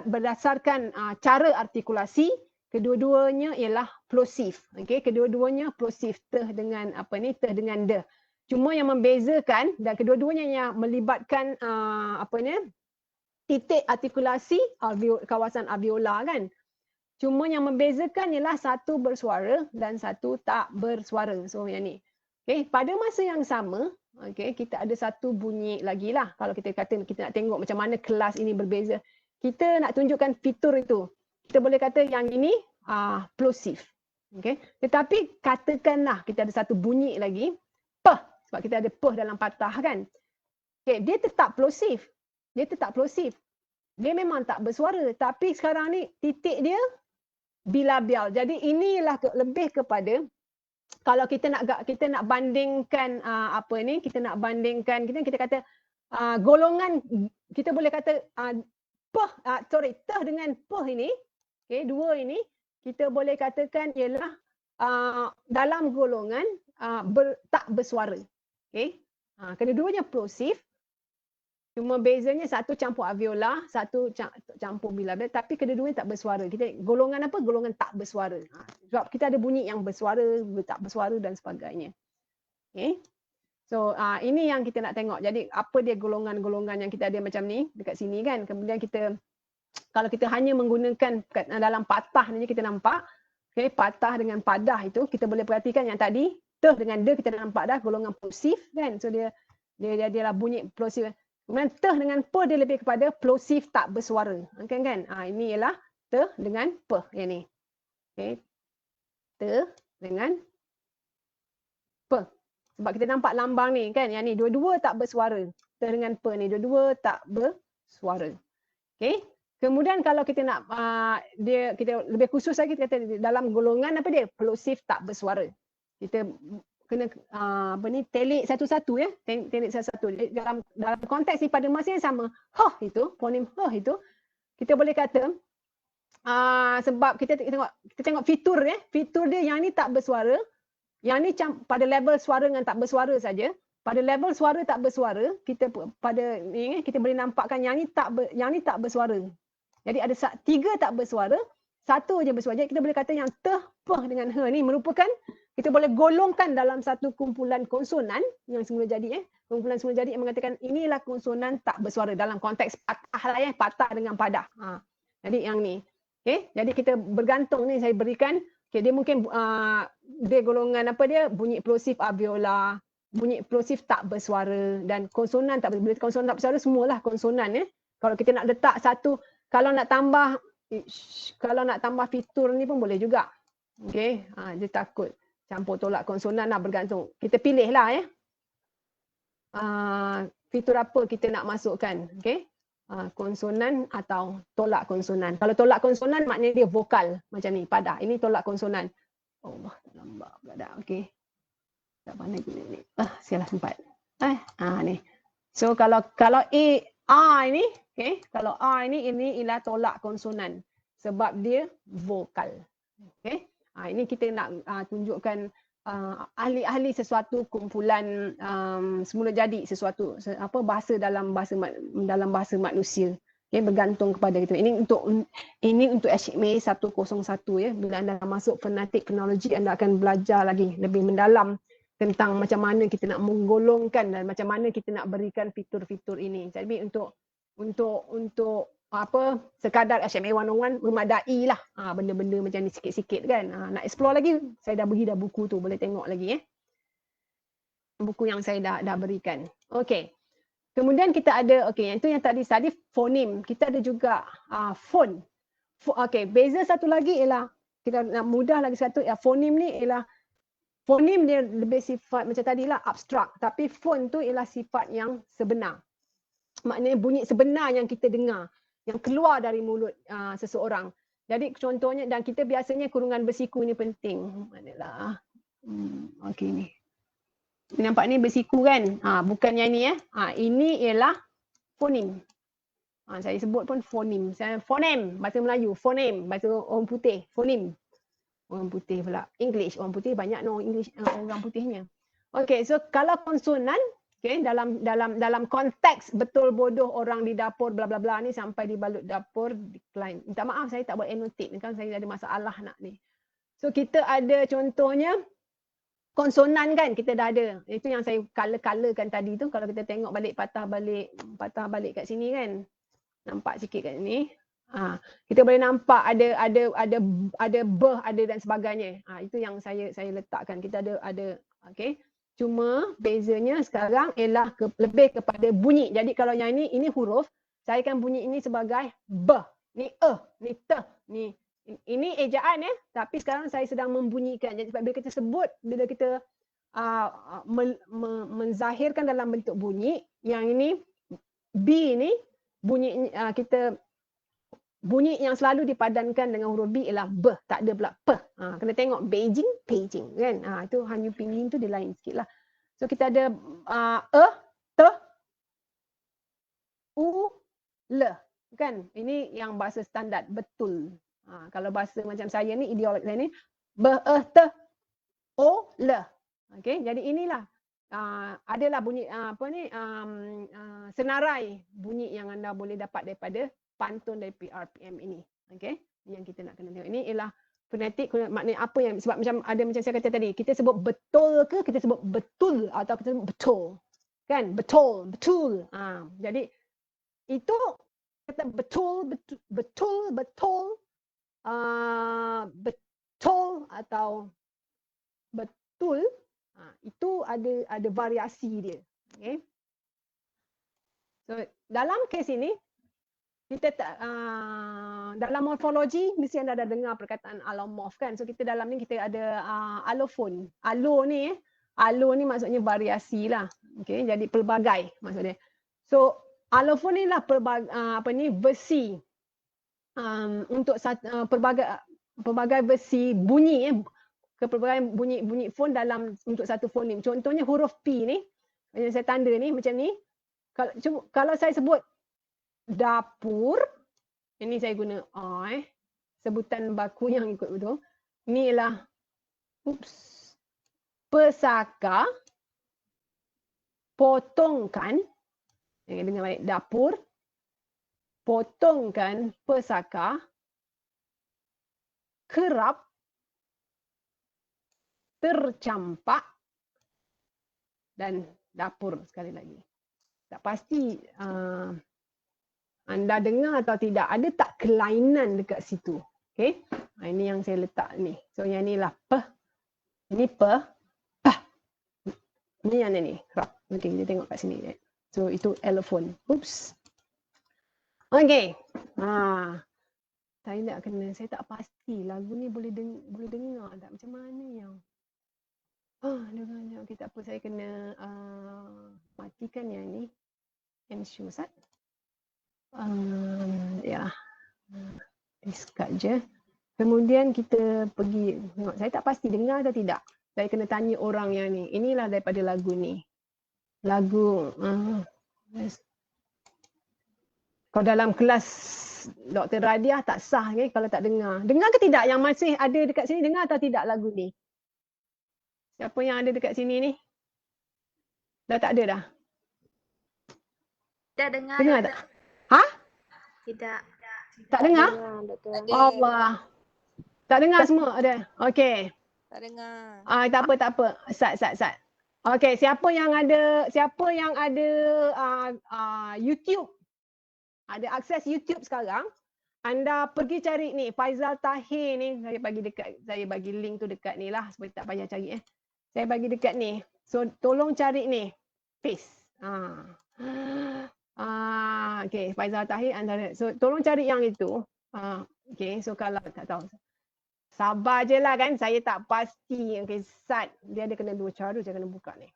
berdasarkan cara artikulasi, kedua-duanya ialah plosive. Kedua-duanya plosive, teh dengan teh dengan deh. Cuma yang membezakan dan kedua-duanya yang melibatkan titik artikulasi kawasan alveolar kan. Cuma yang membezakan ialah satu bersuara dan satu tak bersuara. So yang ni. Pada masa yang sama, kita ada satu bunyi lagi lah. Kalau kita kata kita nak tengok macam mana kelas ini berbeza. Kita nak tunjukkan fitur itu. Kita boleh kata yang ini plosive. Tetapi katakanlah kita ada satu bunyi lagi, peh. Sebab kita ada peh dalam patah kan. Dia tetap plosive. Dia memang tak bersuara. Tapi sekarang ni titik dia bilabial. Jadi inilah lebih kepada kalau kita nak bandingkan kita kata golongan, kita boleh kata teh dengan peh ini, dua ini kita boleh katakan ialah dalam golongan tak bersuara. Kedua-duanya plosive. Cuma bezanya satu campur alveolar, satu campur bilabial, tapi kedua-duanya tak bersuara. Kita golongan apa? Golongan tak bersuara. Sebab kita ada bunyi yang bersuara, tak bersuara dan sebagainya. So ini yang kita nak tengok. Jadi apa dia golongan-golongan yang kita ada macam ni dekat sini kan. Kemudian kalau kita hanya menggunakan dalam patah ni kita nampak, patah dengan padah itu kita boleh perhatikan yang tadi teh dengan de kita nampak dah golongan plosive kan. So dia adalah bunyi plosive. Kemudian teh dengan pe dia lebih kepada plosive tak bersuara. Kan? Ini ialah teh dengan pe yang ni. Teh dengan pe. Sebab kita nampak lambang ni kan, yang ni dua-dua tak bersuara. Teh dengan pe ni dua-dua tak bersuara. Kemudian kalau kita nak kita lebih khusus lagi kita kata dalam golongan apa dia? Plosive tak bersuara. Kita kena telik satu-satu ya. Telik satu-satu. Dalam konteks ni pada masa yang sama, fonem itu kita boleh kata sebab kita tengok fitur dia yang ni tak bersuara. Yang ni pada level suara dengan tak bersuara saja. Pada level suara tak bersuara, kita boleh nampakkan yang ni tak bersuara. Jadi ada 3 tak bersuara, 1 je bersuara. Jadi kita boleh kata yang teh, peh dengan he ni merupakan kita boleh golongkan dalam satu kumpulan konsonan yang semula jadi. Kumpulan semula jadi yang mengatakan inilah konsonan tak bersuara dalam konteks patah lah patah dengan padah. Jadi yang ni. Jadi kita bergantung ni saya berikan. Dia mungkin dia golongan apa dia? Bunyi plosive alveolar, bunyi plosive tak bersuara dan konsonan tak bersuara. Konsonan tak bersuara semualah konsonan Kalau kita nak letak satu, kalau nak tambah fitur ni pun boleh juga. Dia takut campur tolak konsonan lah bergantung. Kita pilih lah fitur apa kita nak masukkan. Konsonan atau tolak konsonan. Kalau tolak konsonan maknanya dia vokal macam ni, padah. Ini tolak konsonan. Allah, lambat pula dah. Tak pandai guna ni. Sialah sempat. Ni. So kalau A ini, kalau A ini ialah tolak konsonan sebab dia vokal. Ini kita nak tunjukkan ahli-ahli sesuatu kumpulan semula jadi sesuatu bahasa dalam bahasa manusia. Bergantung kepada kita. Ini untuk HMA 101 Bila anda masuk fonetik fonologi anda akan belajar lagi lebih mendalam tentang macam mana kita nak menggolongkan dan macam mana kita nak berikan fitur-fitur ini. Jadi untuk sekadar HMA 101 memadai lah benda-benda macam ni sikit-sikit kan. Nak explore lagi saya dah bagi dah buku tu, boleh tengok lagi buku yang saya dah berikan. Kemudian kita ada yang itu yang tadi fonem. Kita ada juga fon. Beza satu lagi ialah kita nak mudah lagi satu fonem ni ialah fonem dia lebih sifat macam tadilah abstrak, tapi fon tu ialah sifat yang sebenar. maknanya bunyi sebenar yang kita dengar, yang keluar dari mulut seseorang. Jadi contohnya, dan kita biasanya kurungan bersiku ni penting. Manalah. Okey ni. Nampak ni bersiku kan? Bukan yang ni ini ialah fonem. Saya sebut pun fonem. Saya fonem bahasa Melayu, fonem bahasa orang putih, fonem. Orang putih pula. English, orang putih banyak English orang putihnya. Okey, so kalau konsonan, okay, dalam konteks betul bodoh orang di dapur bla bla bla ni sampai di balut dapur decline. Minta maaf saya tak buat annotate ni kan, saya ada masalah nak ni. So kita ada contohnya konsonan kan, kita dah ada. Itu yang saya color-colorkan tadi tu, kalau kita tengok balik patah balik kat sini kan. Nampak sikit kat ni. Kita boleh nampak ada beh, ada dan sebagainya. Itu yang saya letakkan. Kita ada okey. Cuma bezanya sekarang ialah lebih kepada bunyi. Jadi kalau yang ini huruf, saya akan bunyi ini sebagai beh. Ni ni te, ni ini ejaan tapi sekarang saya sedang membunyikan. Jadi bila kita sebut, bila kita menzahirkan dalam bentuk bunyi, yang ini B ni bunyi kita bunyi yang selalu dipadankan dengan huruf B ialah B, tak ada pula P. Kena tengok Beijing, Beijing kan. Itu Hanyu Pinyin tu dia lain sikit lah. So kita ada T, U, L. Kan? Ini yang bahasa standard, betul. Kalau bahasa macam saya ni, ideolog saya ni, B, T, O, L. Okay, jadi inilah. Adalah bunyi senarai bunyi yang anda boleh dapat daripada pantun dari RPM ini. Okey, yang kita nak kena tengok. Ini ialah fonetik, maknanya apa yang, sebab macam saya kata tadi, kita sebut betul ke kita sebut betul atau kita sebut betul. Kan? Betul, betul. Jadi itu kata betul atau betul, itu ada variasi dia. Okay. So dalam kes ini kita dalam morfologi mesti anda dah dengar perkataan allomorph kan. So kita dalam ni kita ada allofon. Allo ni maksudnya variasi lah. Okay, jadi pelbagai maksudnya. So allofon ni lah versi untuk pelbagai versi bunyi kepelbagaian bunyi fon dalam untuk satu fonem. Contohnya huruf P ni, yang saya tanda ni macam ni. Kalau saya sebut dapur, ini saya guna sebutan baku yang ikut betul. Ini ialah pesaka, potongkan, dengar baik, dapur, potongkan pesaka, kerap, tercampak, dan dapur sekali lagi. Tak pasti anda dengar atau tidak, ada tak kelainan dekat situ. Okay? Ini yang saya letak ni. So yang ni lah P. Ini P. P. Ini yang ni. Okay, kita tengok kat sini. So itu elephone. Oops. Okay. Saya tak pasti lagu ni boleh dengar tak, macam mana yang dengarnya. Okay, tak apa, saya kena matikan yang ni. Ensure sat. Discard je. Kemudian kita pergi tengok. Saya tak pasti dengar atau tidak. Saya kena tanya orang yang ni. Inilah daripada lagu ni. Lagu kalau dalam kelas Dr. Radiah tak sah kalau tak dengar. Dengar ke tidak yang masih ada dekat sini, dengar atau tidak lagu ni? Siapa yang ada dekat sini ni? Dah tak ada dah? Tak dengar. Dengar tak? Tidak. Tak dengar? Allah. Tak dengar semua ada. Okey. Tak dengar. Tak apa. Sat. Okey, siapa yang ada YouTube? Ada akses YouTube sekarang? Anda pergi cari ni Faizal Tahir ni, saya bagi link tu dekat ni lah supaya tak payah cari Saya bagi dekat ni. So tolong cari ni. Paste. Okay, Faizal Tahir anda. So tolong cari yang itu. Okay, so kalau tak tahu. Sabar je lah kan, saya tak pasti. Okay, Sat. Dia ada kena dua cara, saya kena buka ni.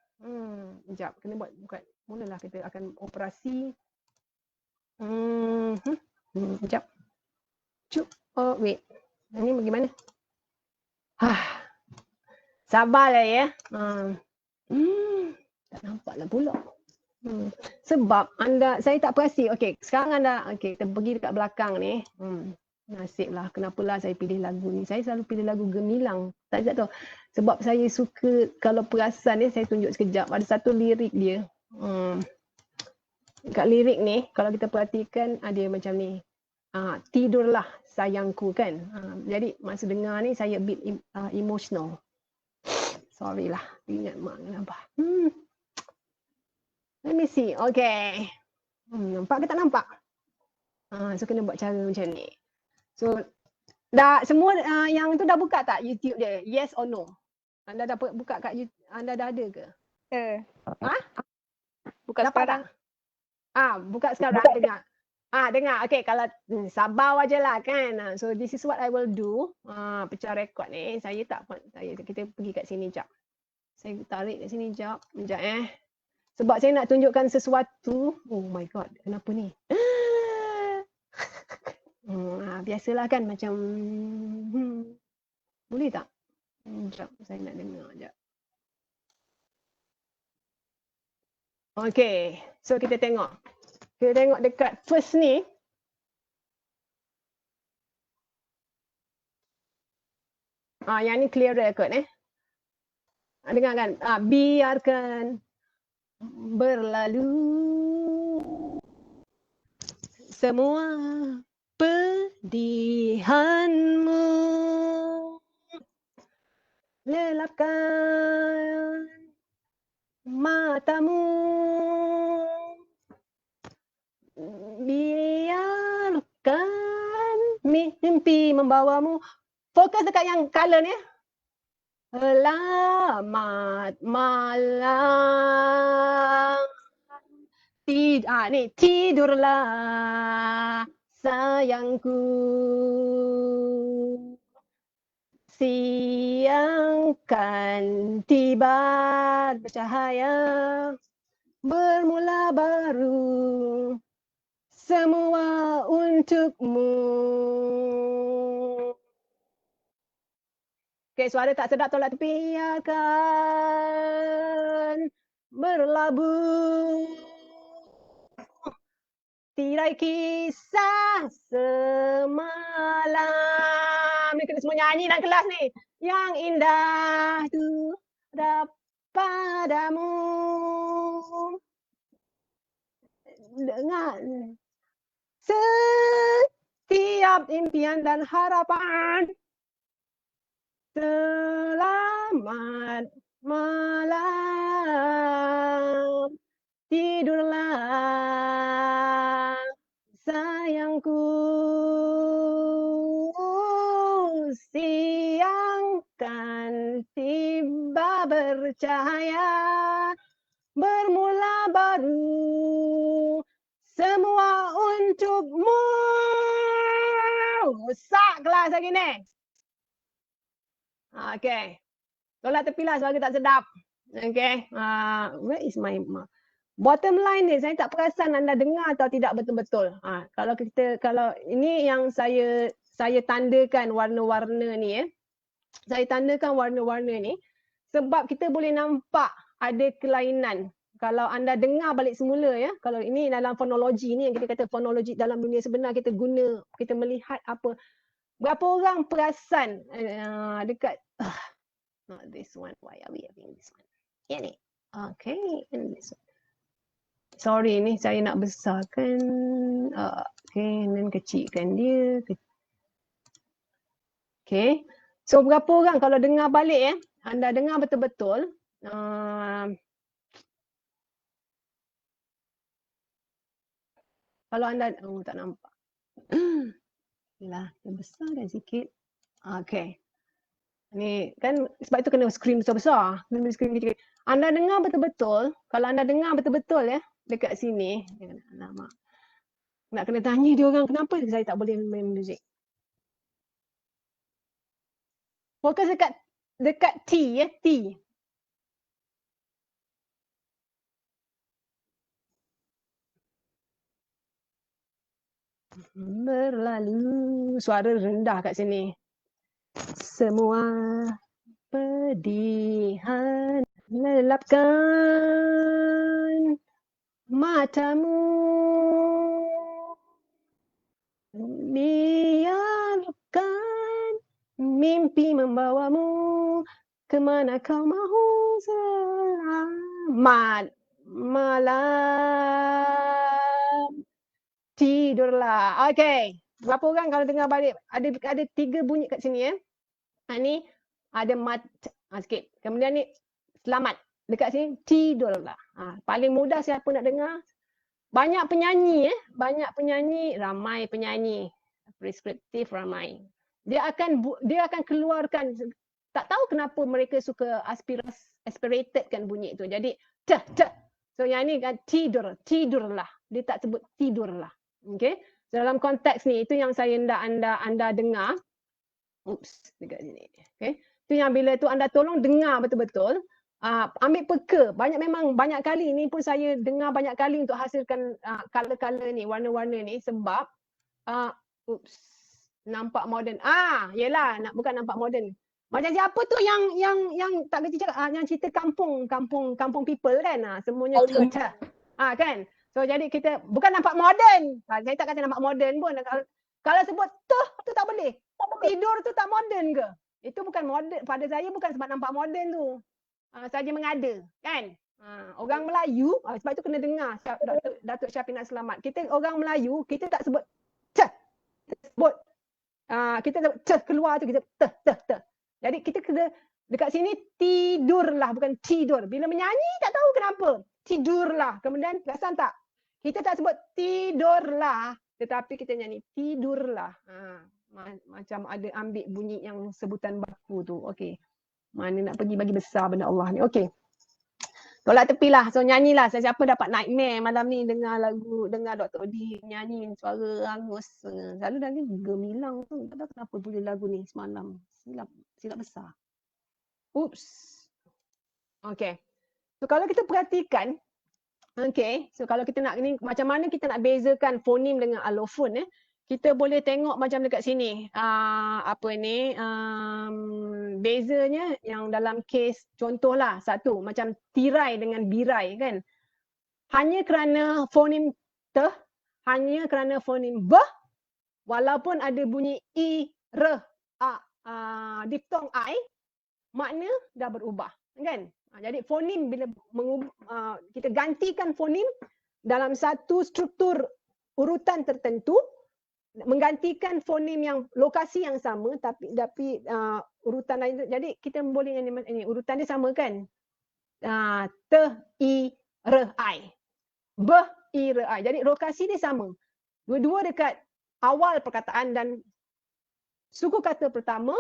Sekejap, kena buka. Mulalah kita akan operasi Sekejap. Oh, wait. Ini bagaimana? Sabarlah ya. Tak nampaklah pula. Sebab saya tak perasan. Okey, sekarang kita pergi dekat belakang ni. Nasiblah, kenapalah saya pilih lagu ni. Saya selalu pilih lagu Gemilang. Tak tahu. Sebab saya suka, kalau perasan ni, saya tunjuk sekejap. Ada satu lirik dia. Kat lirik ni, kalau kita perhatikan, ada macam ni. Tidurlah sayangku kan. Jadi, masa dengar ni, saya a bit emotional. Sorry lah. Ingat mak kenapa. Let me see. Okay. Nampak ke tak nampak? So, kena buat cara macam ni. So, dah semua yang tu dah buka tak YouTube dia? Yes or no? Anda dah buka kat YouTube? Anda dah ada ke? Buka Nampak sekarang. Tak? Buka sekarang. Dengar. Dengar. Okay, kalau sabar wajalah kan. So, this is what I will do. Pecah rekod ni. Kita pergi kat sini jap. Saya tarik kat sini jap. Sebab saya nak tunjukkan sesuatu. Oh my god, kenapa ni? Biasalah kan macam boleh tak? Sekejap, saya nak dengar sekejap. Okay, so kita tengok. Kita tengok dekat first ni. Yang ni clear record dengar kan? Biarkan berlalu semua pedihanmu, lelapkan matamu, biarkan mimpi membawamu. Fokus dekat yang color ni. Selamat malam. Tidurlah sayangku. Siang kan tiba bercahaya, bermula baru, semua untukmu. Okay, suara tak sedap tolak tepi. Biarkan berlabuh tirai kisah semalam. Ni kena semua nyanyi dalam kelas ni. Yang indah tu padamu. Dengar. Setiap impian dan harapan. Selamat malam. Tidurlah sayangku. Siang kan tiba bercahaya, bermula baru, semua untukmu. Sak kelas lagi ni. Okay. Tolak tepilah suara tak sedap. Okay. Where is my bottom line ni? Saya tak perasan anda dengar atau tidak betul-betul. Kalau ini yang saya tandakan warna-warna ni. Saya tandakan warna-warna ni sebab kita boleh nampak ada kelainan. Kalau anda dengar balik semula ya. Kalau ini dalam fonologi ni yang kita kata fonologi dalam dunia sebenar, kita melihat apa. Berapa orang perasan dekat not this one. Why are we having this one? Ini. Okay, and this one. Sorry ni saya nak besarkan. Okay, dan kecilkan dia. Okay. So berapa orang kalau dengar balik anda dengar betul-betul. Kalau anda tak nampak. Yalah, besarkan sikit. Okay. Ni kan sebab itu kena screen besar-besar. Kena screen kecil-kecil. Anda dengar betul-betul. Kalau anda dengar betul-betul dekat sini. Nak kena tanya dia orang kenapa saya tak boleh main muzik. Fokus dekat T T. berlalu. Suara rendah kat sini. Semua pedihan lelapkan matamu. Biarkan mimpi membawamu kemana kau mahu selamat malam. Tidurlah. Okey. Berapa orang kalau dengar balik? Ada 3 bunyi kat sini ya. Ni ada mat sikit. Kemudian ni selamat. Dekat sini tidurlah. Paling mudah siapa nak dengar? Banyak penyanyi banyak penyanyi, ramai penyanyi. Preskriptif ramai. Dia akan keluarkan, tak tahu kenapa mereka suka aspirated kan bunyi itu. Jadi teh. So yang ni kan tidurlah. Dia tak sebut tidurlah. Okey. So, dalam konteks ni itu yang saya hendak anda dengar. Oops, dekat sini. Okey. Itu yang bila tu anda tolong dengar betul-betul. Ambil peka. Memang banyak kali ni pun saya dengar banyak kali untuk hasilkan color-color ni, warna-warna ni sebab oops, nampak moden. Yelah, bukan nampak moden. Macam siapa tu yang tak kerti cakap, yang cerita kampung people kan. Semuanya cerita. Kan? So jadi kita bukan nampak moden. Saya tak kata nampak moden pun. Kalau sebut tu tak boleh. Tidur tu tak moden ke? Itu bukan moden. Pada saya bukan sebab nampak moden tu. Saja mengada, kan? Orang Melayu, sebab itu kena dengar Datuk Syafina Selamat. Kita orang Melayu, kita tak sebut sebut kita sebut keluar tu kita teh. Jadi kita kena dekat sini tidurlah, bukan tidur. Bila menyanyi tak tahu kenapa. Tidurlah. Kemudian perasan tak? Kita tak sebut tidurlah, tetapi kita nyanyi tidurlah. Macam ada ambil bunyi yang sebutan baku tu. Okey. Mana nak pergi bagi besar benda Allah ni. Okey. Tolak tepilah. So nyanyilah. Siapa dapat nightmare malam ni dengar lagu, dengar Dr. Odi nyanyi suara hangus. Selalu dah ni gemilang tu. Tak tahu kenapa boleh lagu ni semalam. Silap besar. Oops. Okey. So kalau kita perhatikan, okey. So kalau kita nak ni macam mana kita nak bezakan fonem dengan alofon kita boleh tengok macam dekat sini. Bezanya yang dalam kes contohlah satu macam tirai dengan birai kan. Hanya kerana fonem teh, hanya kerana fonem beh, walaupun ada bunyi i, re, a, diftong i, makna dah berubah kan. Jadi fonem bila kita gantikan fonem dalam satu struktur urutan tertentu, menggantikan fonem yang lokasi yang sama tapi urutan lain. Jadi kita boleh ini urutan dia sama kan. Te, i, re, i. Beh, i, re, i. Jadi lokasi dia sama. Dua-dua dekat awal perkataan dan suku kata pertama,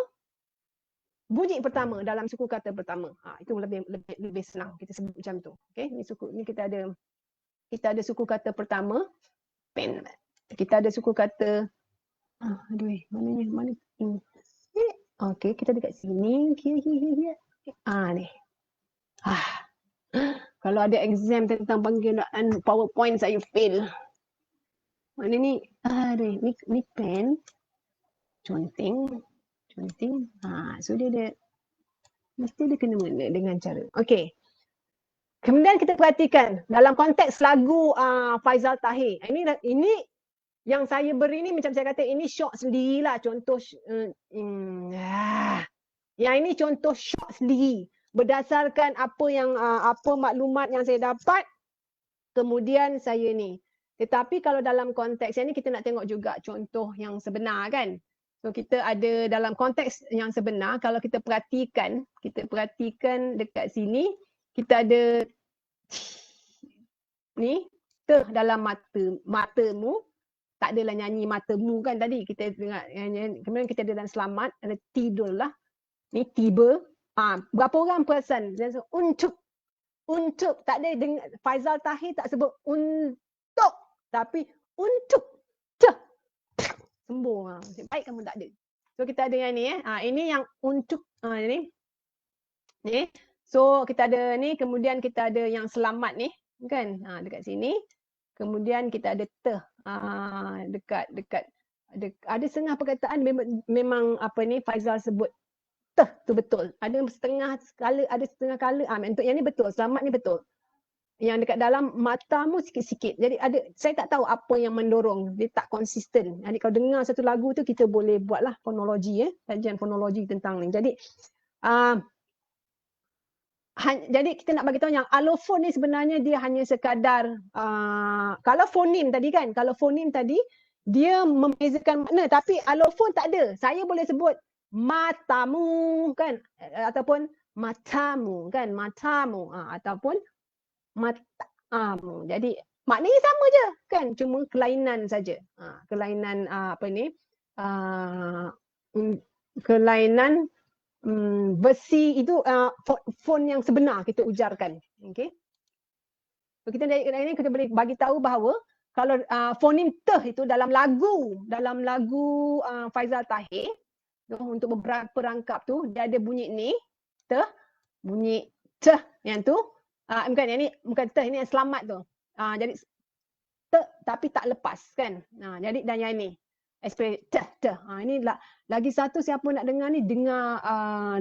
bunyi pertama dalam suku kata pertama. Itu lebih senang kita sebut macam tu. Okey, ni kita ada suku kata pertama, pen. Kita ada suku kata mana? Okey, kita dekat sini. Ni. Kalau ada exam tentang penggunaan PowerPoint saya fail. Mana ni? Ni pen. Conteng. So dia mesti dia kena mengena dengan cara. Okey. Kemudian kita perhatikan dalam konteks lagu Faizal Tahir. Ini yang saya beri ni macam saya kata ini syok sendirilah contoh yang ini contoh syok sendiri berdasarkan apa maklumat yang saya dapat kemudian saya ni. Tetapi kalau dalam konteks yang ni kita nak tengok juga contoh yang sebenar kan. So kita ada dalam konteks yang sebenar kalau kita perhatikan dekat sini kita ada ni teh dalam matamu. Tak adalah nyanyi matamu kan tadi kita dengar. Kemudian kita ada dalam selamat ada tidurlah. Ni tiba. Berapa orang perasan? Untuk tak ada dengar Faizal Tahir tak sebut untuk tapi untuk sembuh. Baik kamu tak ada. So kita ada yang ni ini yang untuk ni. So kita ada ni kemudian kita ada yang selamat ni kan. Dekat sini. Kemudian kita ada te. Ada setengah perkataan memang apa ni Faizal sebut te tu betul. Ada setengah kala. Untuk yang ni betul. Selamat ni betul. Yang dekat dalam matamu sikit-sikit. Jadi saya tak tahu apa yang mendorong. Dia tak konsisten. Jadi kalau dengar satu lagu tu kita boleh buatlah fonologi, kajian fonologi tentang ni. Jadi jadi kita nak bagi tahu yang alofon ni sebenarnya dia hanya sekadar kalau fonim tadi kan, kalau fonim tadi dia membezakan makna, tapi alofon tak ada. Saya boleh sebut matamu kan, ataupun matamu kan, matamu ataupun matamu. Jadi maknanya sama je kan, cuma kelainan saja. Kelainan kelainan versi itu font yang sebenar kita ujarkan. Okey. So, kita dari ini kita boleh bagi tahu bahawa kalau fonem te itu dalam lagu Faizal Tahir untuk beberapa rangkap tu dia ada bunyi ni te, bunyi te yang tu bukan yang ni, bukan te, ini yang selamat tu. Jadi te tapi tak lepas kan. Jadi dan yang ni ekspresi te. Ini lagi satu siapa nak dengar ni, dengar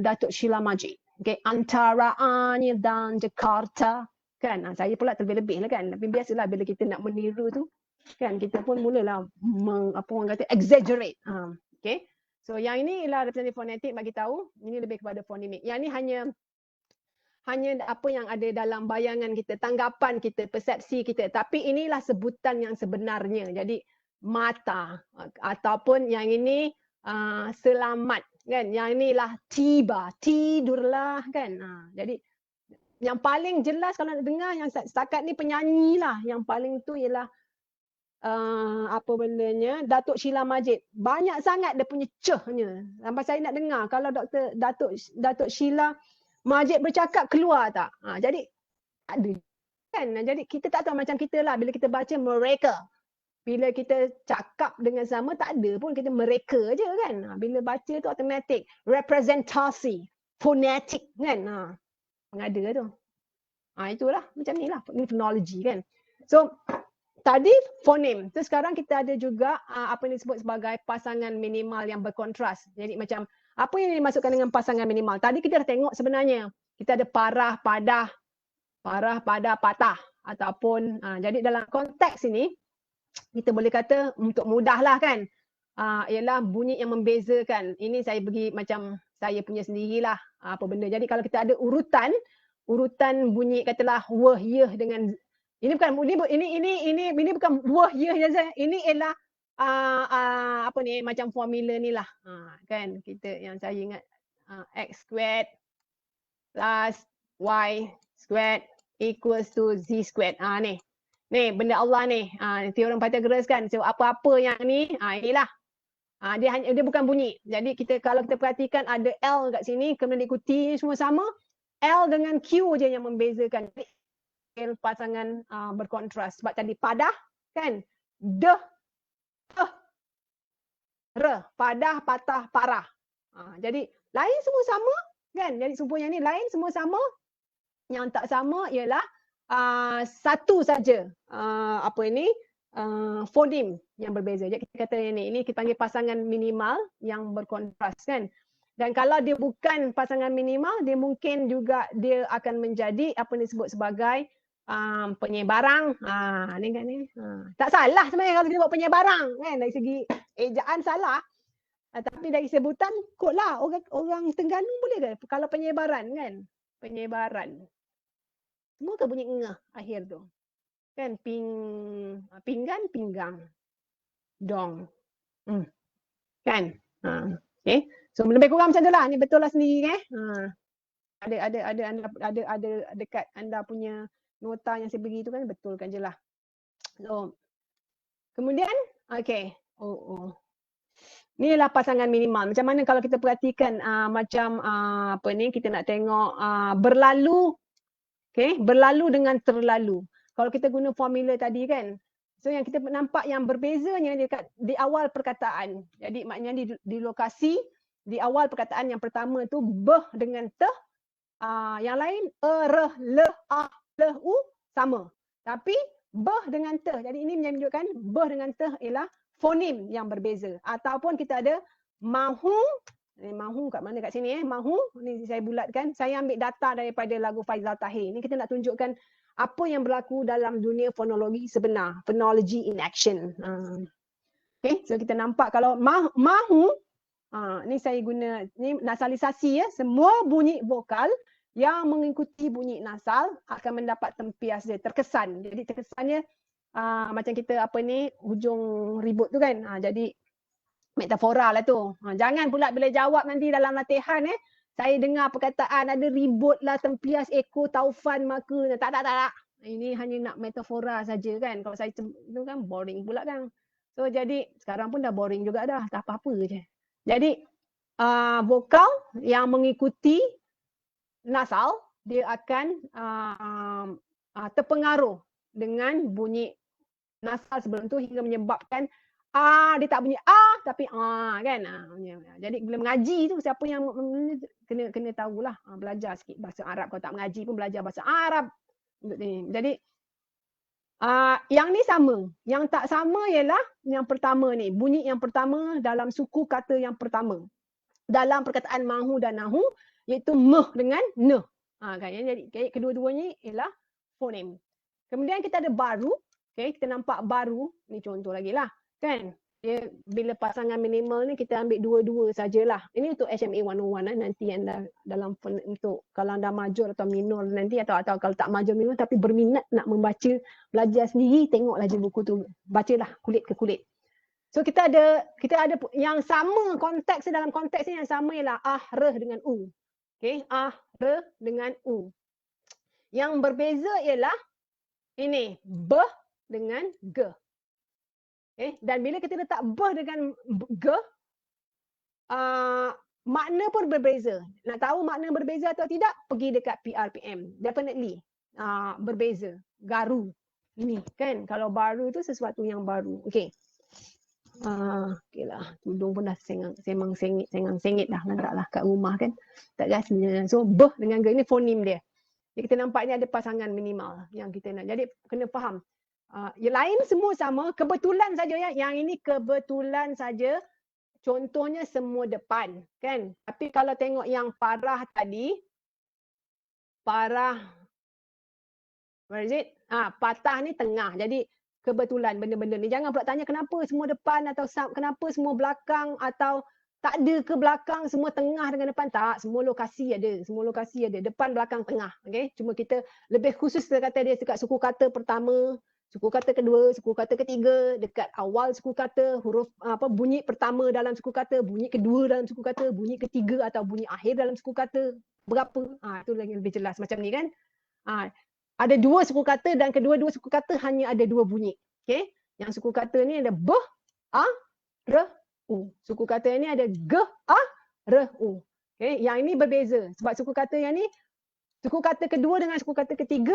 Datuk Sheila Majid. Okey, antara Anil dan Jakarta kan. Saya pula terlebih-lebih lah kan. Tapi biasalah bila kita nak meniru tu kan, kita pun mulalah apa orang kata exaggerate. Okey. So yang ini ialah representatif fonetik bagi tahu, ini lebih kepada fonemik. Yang ni hanya apa yang ada dalam bayangan kita, tanggapan kita, persepsi kita. Tapi inilah sebutan yang sebenarnya. Jadi mata ataupun yang ini selamat kan, yang inilah tiba, tidurlah kan. Jadi yang paling jelas kalau nak dengar yang setakat ni penyanyi lah, yang paling tu ialah apa bendanya Datuk Sheila Majid. Banyak sangat dia punya cehnya sampai saya nak dengar kalau Datuk Sheila Majid bercakap keluar tak. Jadi ada kan, jadi kita tak tahu macam kita lah bila kita baca mereka. Bila kita cakap dengan sama tak ada pun, kita mereka je kan. Bila baca tu automatik representasi fonetik kan. Mengada tu. Itulah macam ni lah, ni fonologi kan. So tadi fonem. Terus sekarang kita ada juga apa yang disebut sebagai pasangan minimal yang berkontras. Jadi macam apa yang dimasukkan dengan pasangan minimal? Tadi kita dah tengok sebenarnya. Kita ada parah, padah, patah ataupun jadi dalam konteks ini kita boleh kata untuk mudahlah kan, ialah bunyi yang membezakan. Ini saya bagi macam saya punya sendirilah apa benda. Jadi kalau kita ada urutan bunyi katalah wah yeh dengan ini bukan ini bukan wah yeh saja. Ini ialah apa ni macam formula ni lah. Kan kita yang saya ingat x squared plus y squared equals to z squared. Ni benda Allah ni, teorem Pythagoras kan. So apa-apa yang ni, inilah. Dia bukan bunyi. Jadi kalau kita perhatikan ada L kat sini, kemudian diikuti semua sama. L dengan Q je yang membezakan. L pasangan berkontras. Sebab tadi padah kan, padah, patah, parah. Jadi lain semua sama kan. Jadi semuanya ni lain semua sama. Yang tak sama ialah satu saja fonem yang berbeza. Jadi kita kata ini kita panggil pasangan minimal yang berkontras kan. Dan kalau dia bukan pasangan minimal, dia mungkin juga dia akan menjadi apa yang disebut sebagai penyebarang. Ni kan ni. Tak salah sebenarnya kalau kita buat penyebarang kan, dari segi ejaan salah. Tapi dari sebutan kotlah orang Terengganu boleh ke kalau penyebaran kan? Penyebaran. Semua ke bunyi ngeh akhir tu. Kan pinggan, pinggang. Dong. Kan? Okay. So lebih kurang macam tu lah. Ni betul lah sendiri Ada dekat anda punya nota yang saya bagi tu kan, betulkan je lah. So kemudian okay. Ni lah pasangan minimal. Macam mana kalau kita perhatikan macam kita nak tengok berlalu. Okay, berlalu dengan terlalu. Kalau kita guna formula tadi kan, so yang kita nampak yang berbezanya di awal perkataan. Jadi maknanya di lokasi, di awal perkataan yang pertama tu beh dengan teh, yang lain reh, leh, leh, sama. Tapi Beh dengan te. Jadi ini menunjukkan beh dengan te ialah fonem yang berbeza. Ataupun kita ada mahu. Mahu kat mana kat sini Mahu. Ni saya bulatkan. Saya ambil data daripada lagu Faizal Tahir. Ini kita nak tunjukkan apa yang berlaku dalam dunia fonologi sebenar. Phonology in action. Okay, so kita nampak kalau mahu. Ni saya guna ni nasalisasi ya. Semua bunyi vokal yang mengikuti bunyi nasal akan mendapat tempias dia, terkesan. Jadi terkesannya macam kita hujung ribut tu kan. Jadi metafora lah tu. Jangan pula bila jawab nanti dalam latihan saya dengar perkataan ada ribut lah, tempias, eko, taufan, maka. Tak. Ini hanya nak metafora saja kan. Kalau saya tu kan boring pula kan. So jadi sekarang pun dah boring juga dah. Tak apa-apa je. Jadi vokal yang mengikuti nasal, dia akan terpengaruh dengan bunyi nasal sebelum tu hingga menyebabkan dia tak bunyi tapi kan. Jadi bila mengaji tu siapa yang kena tahulah, belajar sikit bahasa Arab. Kalau tak mengaji pun belajar bahasa Arab. Jadi yang ni sama. Yang tak sama ialah yang pertama ni. Bunyi yang pertama dalam suku kata yang pertama. Dalam perkataan mahu dan nahu, iaitu meh dengan ne. Kan? Jadi kedua-duanya ialah fonem. Kemudian kita ada baru. Okay, kita nampak baru. Ni contoh lagi lah. Kan? Dia, bila pasangan minimal ni kita ambil dua-dua sajalah. Ini untuk HMA 101 nanti yang dalam untuk kalau anda major atau minor nanti atau kalau tak major minor tapi berminat nak membaca, belajar sendiri, tengoklah je buku tu. Bacalah kulit ke kulit. So kita ada yang sama konteks dalam konteks ni yang sama ialah re dengan u. Okey, re dengan u. Yang berbeza ialah ini be dengan ge. Okay. Dan bila kita letak be dengan ge, makna pun berbeza. Nak tahu makna berbeza atau tidak? Pergi dekat PRPM. Definitely berbeza. Garu. Ini kan kalau baru tu sesuatu yang baru. Okey. Okeylah, tudung pun dah semang sengit dah letaklah kat rumah kan. Tak rasanya. So beh dengan ge ni fonem dia. Jadi kita nampak ni ada pasangan minimal yang kita nak. Jadi kena faham. Yang lain semua sama, kebetulan saja ya. Yang ini kebetulan saja. Contohnya semua depan, kan? Tapi kalau tengok yang parah tadi, where is it? Patah ni tengah. Jadi kebetulan benda-benda ni. Jangan pula tanya kenapa semua depan atau kenapa semua belakang atau tak ada ke belakang, semua tengah dengan depan. Tak, semua lokasi ada. Semua lokasi ada. Depan, belakang, tengah. Okay? Cuma kita lebih khusus kita kata dia dekat suku kata pertama, suku kata kedua, suku kata ketiga, dekat awal suku kata, huruf bunyi pertama dalam suku kata, bunyi kedua dalam suku kata, bunyi ketiga atau bunyi akhir dalam suku kata. Berapa? Itu lagi lebih jelas macam ni kan. Ada dua suku kata dan kedua-dua suku kata hanya ada dua bunyi. Okay? Yang suku kata ni ada beh, re, u. Suku kata ni ada ge, re, u. Okay? Yang ini berbeza. Sebab suku kata yang ni, suku kata kedua dengan suku kata ketiga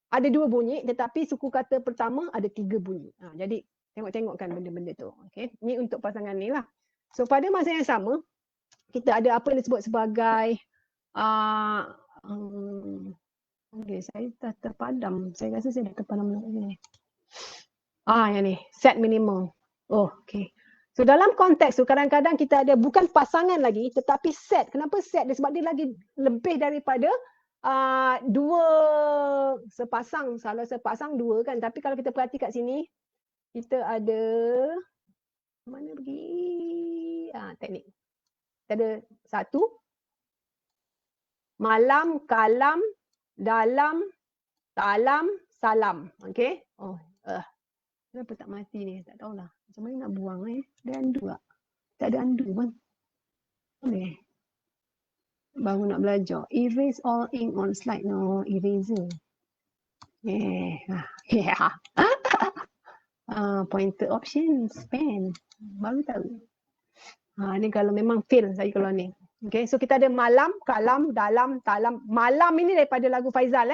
ada dua bunyi, tetapi suku kata pertama ada tiga bunyi. Jadi tengok-tengokkan benda-benda tu. Okay? Ini untuk pasangan ni lah. So pada masa yang sama, kita ada apa yang disebut sebagai okay, saya dah terpadam. Saya rasa saya dah terpadam ni. Yang ni, set minimal. Okay. So dalam konteks tu kadang-kadang kita ada bukan pasangan lagi tetapi set. Kenapa set? Sebab dia lagi lebih daripada dua sepasang. Salah sepasang dua kan. Tapi kalau kita perhati kat sini, kita ada mana pergi? Teknik. Kita ada satu. Malam, kalam, dalam, talam, salam. Okay. Kenapa tak mati ni? Tak tahulah. Macam mana nak buang Dia andu tak? Tak ada andu pun. Boleh. Baru nak belajar. Erase all ink on slide. No, eraser. Pointer options. Pen. Baru tahu. Ni kalau memang fail saya kalau ni. Okay, so kita ada malam, kalam, dalam, talam. Malam ini daripada lagu Faizal.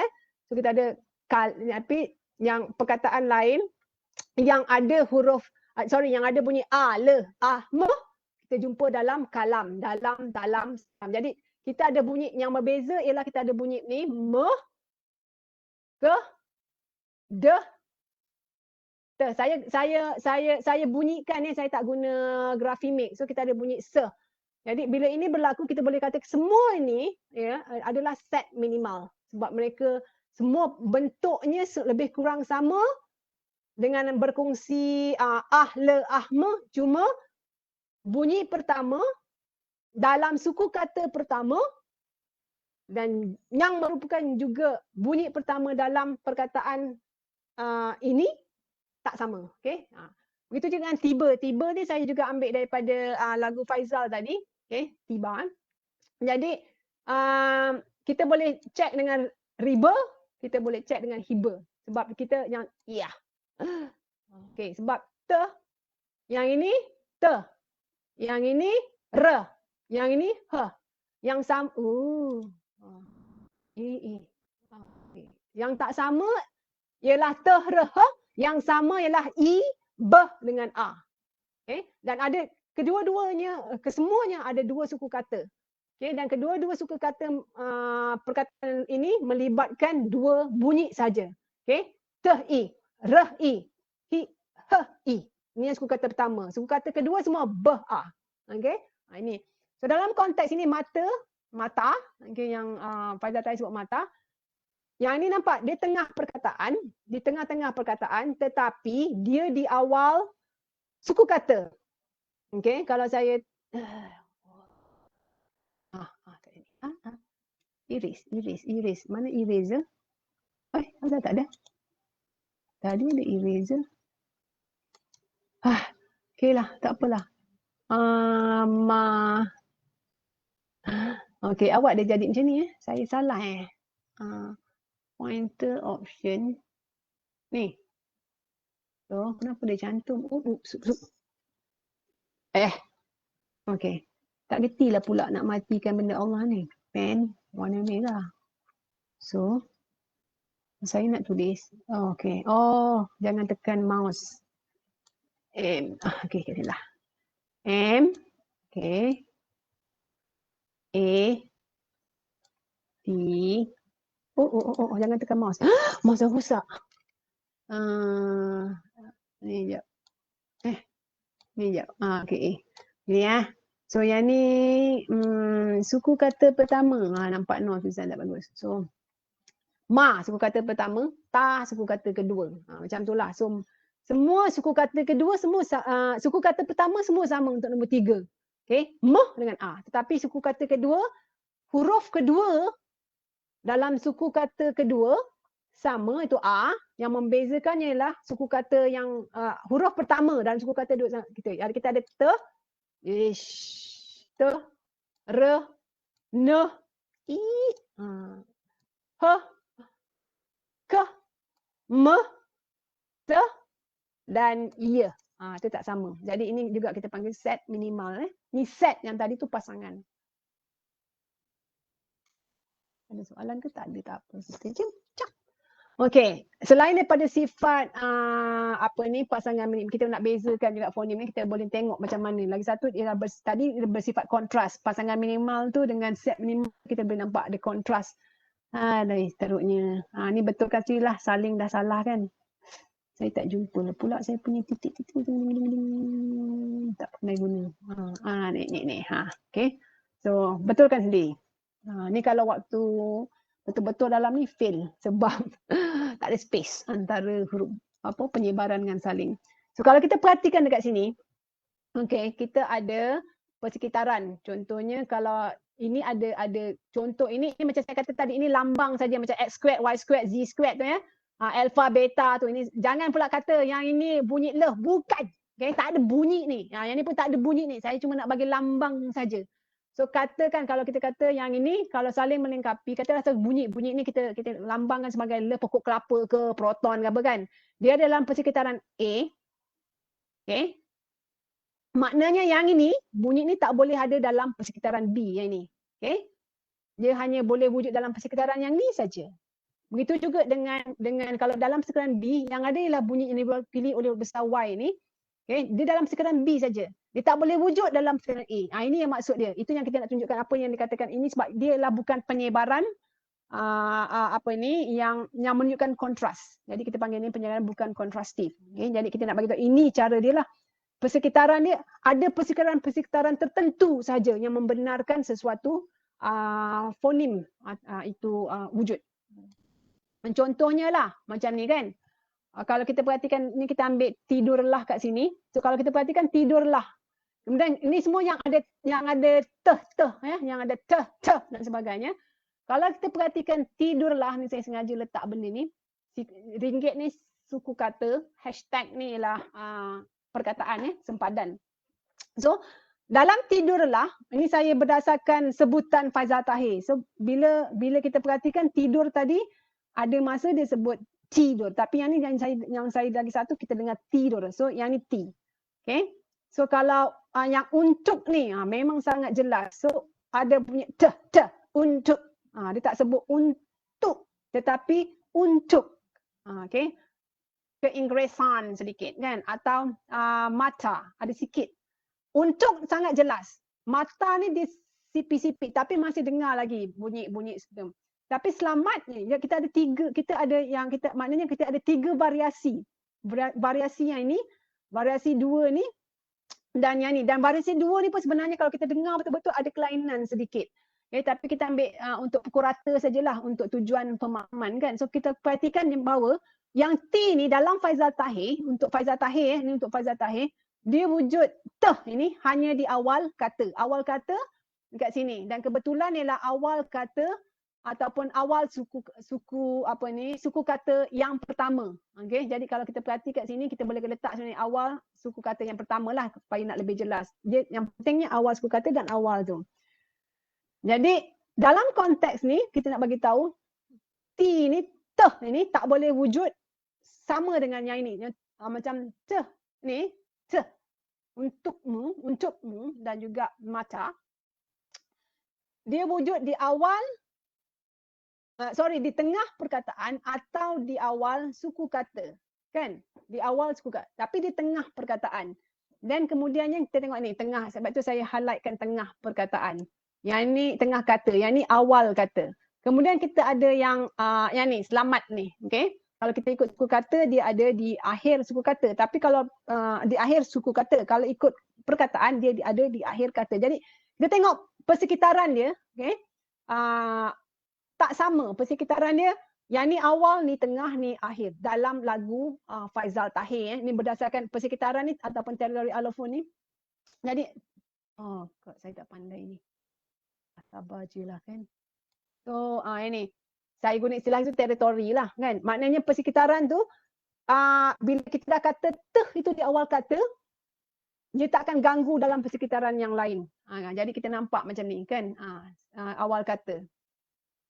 So kita ada tapi yang perkataan lain yang ada huruf, yang ada bunyi le, me, kita jumpa dalam kalam, dalam, talam, salam. Jadi kita ada bunyi yang berbeza ialah kita ada bunyi ni me, ke, de, Saya bunyikan ni, saya tak guna Graphimax. So kita ada bunyi se. Jadi bila ini berlaku, kita boleh kata semua ini ya adalah set minimal sebab mereka semua bentuknya lebih kurang sama dengan berkongsi le, me, cuma bunyi pertama dalam suku kata pertama dan yang merupakan juga bunyi pertama dalam perkataan ini tak sama. Okey. Begitu juga dengan tiba. Tiba ni saya juga ambil daripada lagu Faizal tadi. Okey, tiba. Jadi kita boleh check dengan riba, kita boleh check dengan hiba. Sebab kita yang iya. Okey, sebab te, yang ini te, yang ini re, yang ini he. Yang sama Yang tak sama ialah te, re, he. Yang sama ialah i, be dengan a. Okay? Dan ada kedua-duanya, kesemuanya ada dua suku kata. Okay? Dan kedua-dua suku kata perkataan ini melibatkan dua bunyi saja. Okay? Te, i, re, i, hi, he, i. Ini yang suku kata pertama. Suku kata kedua semua be, a. Okay? Ini. So dalam konteks ini mata, okay, yang Faizal tadi sebut mata. Yang ini nampak dia tengah perkataan, di tengah-tengah perkataan tetapi dia di awal suku kata. Okey, kalau saya iris. Mana eraser? Ada tak ada? Tadi ada eraser. Okeylah, tak apalah. Okey, awak dah jadi macam ni Saya salah pointer option ni. So, kenapa dia cantum? Okey. Tak getilah pula nak matikan benda Allah ni. Pen warna merah. So, saya nak tulis. Okey. Jangan tekan mouse. M. Okey, katalah. M. Okey. A. T. Jangan tekan mouse. Mouse dah rosak. Ni jap. Ni jap. Okey. Ni So yang ni suku kata pertama. Nampak no tulisan tak bagus. So ma suku kata pertama, ta suku kata kedua. Macam itulah. So semua suku kata kedua semua suku kata pertama semua sama untuk nombor 3. Okey, meh dengan a. Tetapi suku kata kedua, huruf kedua dalam suku kata kedua sama itu a, yang membezakannya ialah suku kata yang huruf pertama dalam suku kata dua kita ada te, te, re, ne, i, he, ke, me, te dan ia. Itu tak sama. Jadi ini juga kita panggil set minimal. Ni set yang tadi tu pasangan. Ada soalan ke tak ada? Tak apa. Kita je. Okey, selain daripada sifat pasangan minim, kita nak bezakan juga fonem ni, kita boleh tengok macam mana. Lagi satu ialah tadi bersifat kontras. Pasangan minimal tu dengan set minimal kita boleh nampak ada kontras. Teruknya. Ni betulkan lah saling dah salah kan. Saya tak jumpa pula saya punya titik-titik. Tak pernah guna. Ni. Okey. So, betulkan sendiri. Ni kalau waktu betul-betul dalam ni fail sebab tak ada space antara huruf penyebaran dengan saling. So kalau kita perhatikan dekat sini, okey, kita ada persekitaran. Contohnya kalau ini ada contoh ini macam saya kata tadi, ini lambang saja macam x squared, y squared, z squared tu ya. Alpha, beta tu. Ini jangan pula kata yang ini bunyi leh, bukan. Okey, tak ada bunyi ni. Yang ni pun tak ada bunyi ni. Saya cuma nak bagi lambang saja. So katakan kalau kita kata yang ini kalau saling melengkapi, katalah bunyi ni kita lambangkan sebagai le pokok kelapa ke proton ke apa kan. Dia dalam persekitaran A. Okey. Maknanya yang ini bunyi ni tak boleh ada dalam persekitaran B yang ini. Okey. Dia hanya boleh wujud dalam persekitaran yang ni saja. Begitu juga dengan kalau dalam persekitaran B yang ada ialah bunyi yang dipilih oleh besar Y ni. Okey, dia dalam persekitaran B saja. Dia tak boleh wujud dalam persekitaran A. Ini yang maksud dia. Itu yang kita nak tunjukkan apa yang dikatakan ini sebab dia ialah bukan penyebaran yang menunjukkan kontras. Jadi kita panggil ini penyalaan bukan kontrastif. Okay? Jadi kita nak bagi tahu ini cara dia lah. Persekitaran dia ada persekitaran tertentu saja yang membenarkan sesuatu fonim itu wujud. Contohnya lah macam ni kan. Kalau kita perhatikan ni kita ambil tidurlah kat sini. So kalau kita perhatikan tidurlah. Kemudian ini semua yang ada yang ada dan sebagainya. Kalau kita perhatikan tidurlah ni, saya sengaja letak benda ni. Ringgit ni suku kata, hashtag ni lah perkataan sempadan. So dalam tidurlah, ini saya berdasarkan sebutan Faizal Tahir. So bila kita perhatikan tidur tadi, ada masa dia sebut tidur. Tapi yang ni yang saya lagi satu kita dengar tidur. So yang ni T. Okay. So kalau yang untuk ni memang sangat jelas. So ada punya untuk. Dia tak sebut untuk tetapi untuk. Okay. Keingresan sedikit kan. Atau mata ada sikit. Untuk sangat jelas. Mata ni dia sipit-sipit tapi masih dengar lagi bunyi-bunyi sebelum. Tapi selamat ni kita ada tiga, maknanya kita ada tiga variasi. Variasi yang ini, variasi dua ni dan yang ni. Dan variasi dua ni pun sebenarnya kalau kita dengar betul-betul ada kelainan sedikit. Okay, tapi kita ambil untuk pukul rata sajalah untuk tujuan pemahaman kan. So kita perhatikan bahawa yang T ni dalam Faizal Tahir, untuk Faizal Tahir dia wujud ini hanya di awal kata. Awal kata dekat sini dan kebetulan ialah awal kata ataupun awal suku kata yang pertama. Okey, jadi kalau kita perhati kat sini kita boleh letak sebenarnya awal suku kata yang pertamalah supaya nak lebih jelas. Yang pentingnya awal suku kata dan awal tu. Jadi dalam konteks ni kita nak bagi tahu T ni ini tak boleh wujud sama dengan yang ini. Macam ni untukmu dan juga mata. Dia wujud di awal di tengah perkataan atau di awal suku kata. Kan? Di awal suku kata. Tapi di tengah perkataan. Dan kemudiannya kita tengok ni tengah. Sebab tu saya highlightkan tengah perkataan. Yang ni tengah kata, yang ni awal kata. Kemudian kita ada yang ni selamat ni, okey. Kalau kita ikut suku kata dia ada di akhir suku kata. Tapi kalau di akhir suku kata, kalau ikut perkataan dia ada di akhir kata. Jadi kita tengok persekitaran dia, okey. Tak sama persekitaran dia. Yang ni awal, ni tengah, ni akhir. Dalam lagu Faizal Tahir ni berdasarkan persekitaran ni ataupun teritori alofon ni. Jadi saya tak pandai ni. Sabar je lah kan. So ini saya guna istilah itu teritori lah kan. Maknanya persekitaran tu bila kita dah kata itu di awal kata, dia tak akan ganggu dalam persekitaran yang lain. Jadi kita nampak macam ni kan. Awal kata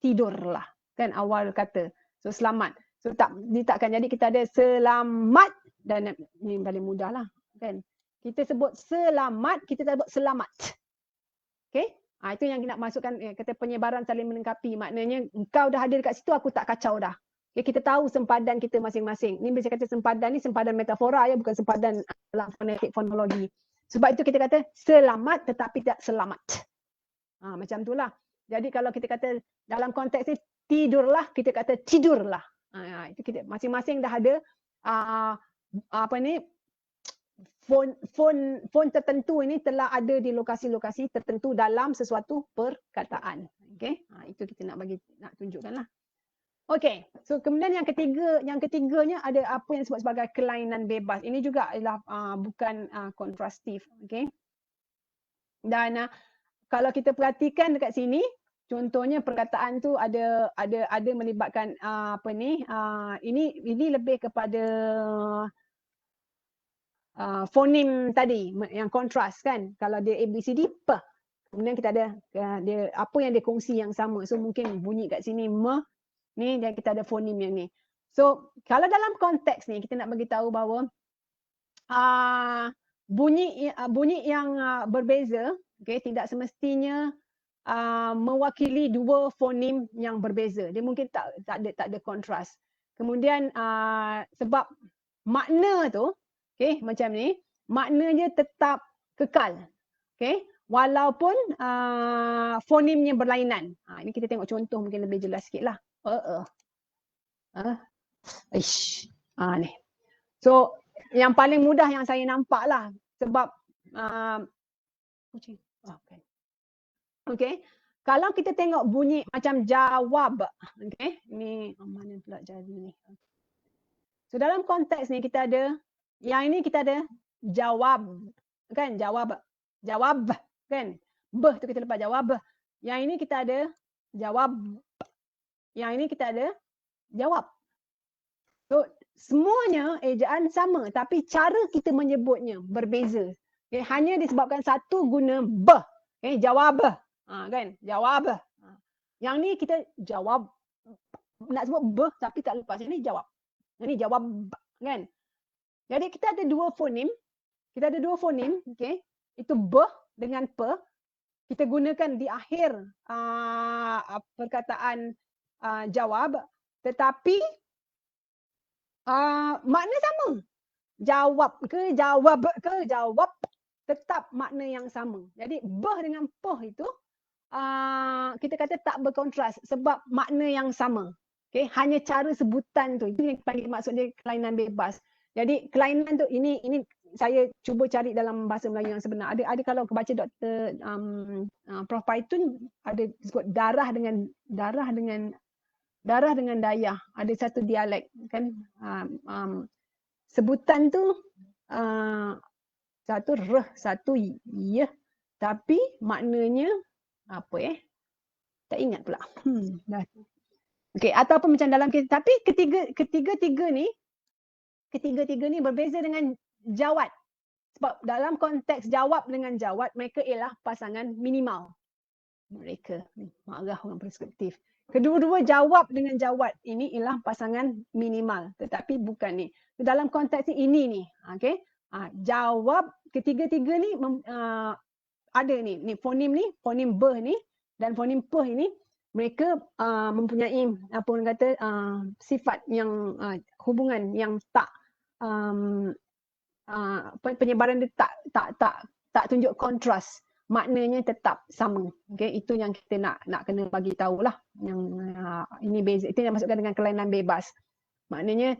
tidurlah kan, awal kata. So selamat. So dia takkan, jadi kita ada selamat dan ni paling mudah lah kan. Kita sebut selamat, kita tak sebut selamat. Okay. Itu yang nak masukkan kata penyebaran saling melengkapi. Maknanya engkau dah hadir kat situ, aku tak kacau dah. Okay, kita tahu sempadan kita masing-masing. Ni bila saya kata sempadan ni sempadan metafora ya, bukan sempadan dalam fonetik fonologi. Sebab itu kita kata selamat tetapi tak selamat. Macam itulah. Jadi kalau kita kata dalam konteks ni tidurlah, kita kata tidurlah. Itu kita masing-masing dah ada font tertentu ini telah ada di lokasi-lokasi tertentu dalam sesuatu perkataan. Okey, itu kita nak tunjukkanlah. Okey, so kemudian yang ketiganya ada apa yang disebut sebagai kelainan bebas. Ini juga adalah bukan kontrastif. Okey. Dan kalau kita perhatikan dekat sini, contohnya perkataan tu ada melibatkan ini lebih kepada fonim tadi yang kontras kan. Kalau dia ABCD p, kemudian kita ada dia apa yang dia kongsi yang sama. So mungkin bunyi kat sini ni, dan kita ada fonim yang ni. So kalau dalam konteks ni kita nak bagi tahu bahawa bunyi yang berbeza, okay, tidak semestinya mewakili dua fonim yang berbeza. Dia mungkin tak ada kontras. Kemudian sebab makna tu, okay, macam ni, maknanya tetap kekal, okay, walaupun fonimnya berlainan. Ini kita tengok contoh mungkin lebih jelas sikit lah. Ni. So yang paling mudah yang saya nampak lah sebab okay. Kalau kita tengok bunyi macam jawab, okay, ni mana pula jari ni. So dalam konteks ni kita ada, yang ini kita ada jawab, kan, jawab, kan, beh tu kita lepas jawab. Yang ini kita ada jawab, yang ini kita ada jawab. So semuanya ejaan sama tapi cara kita menyebutnya berbeza. Okay, hanya disebabkan satu guna beh, okay, jawab. Kan, jawab. Yang ni kita jawab, nak sebut beh tapi tak lepas. Ini jawab. Ini jawab, kan. Jadi kita ada dua fonem. Okay. Itu beh dengan pe. Kita gunakan di akhir perkataan jawab, tetapi makna sama. Jawab ke jawab tetap makna yang sama. Jadi beh dengan peh itu kita kata tak berkontras sebab makna yang sama. Okay, hanya cara sebutan tu, itu yang panggil maksud dia kelainan bebas. Jadi kelainan tu ini saya cuba cari dalam bahasa Melayu yang sebenar. Ada kalau baca Dr. Prof Paitun ada sebut darah dengan dayah. Ada satu dialek, kan. Sebutan tu satu reh, satu yeh, tapi maknanya apa tak ingat pula. Okey, ataupun macam dalam kita, tapi ketiga-tiga ni berbeza dengan jawab. Sebab dalam konteks jawab dengan jawab, mereka ialah pasangan minimal. Mereka marah orang perspektif. Kedua-dua jawab dengan jawab ini ialah pasangan minimal, tetapi bukan ni. Dalam konteks ini ni, okey. Jawab ketiga-tiga ni ada ni fonem beh ni dan fonem peh ini, mereka mempunyai apa orang kata sifat yang hubungan yang tak penyebaran dia tak tunjuk kontras, maknanya tetap sama. Okey, itu yang kita nak kena bagi tahulah. Yang ini beza, itu yang maksudkan dengan kelainan bebas. Maknanya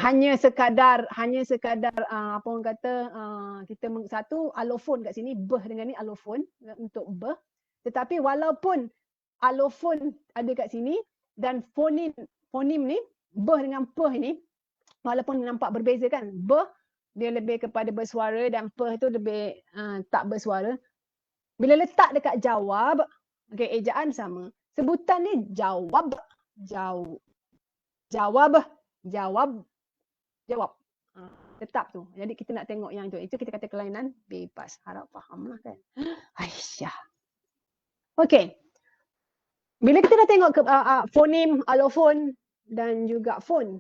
hanya sekadar apa orang kata kita satu alofon kat sini, beh dengan ni alofon untuk beh, tetapi walaupun alofon ada kat sini dan fonem ni beh dengan peh ni walaupun nampak berbeza, kan, beh dia lebih kepada bersuara dan peh tu lebih tak bersuara. Bila letak dekat jawab, okey, ejaan sama, sebutan ni jawab. Tetap tu. Jadi kita nak tengok yang tu. Itu kita kata kelainan bebas. Harap fahamlah, kan. Aisyah. Okey. Bila kita dah tengok fonem, alofon dan juga fon,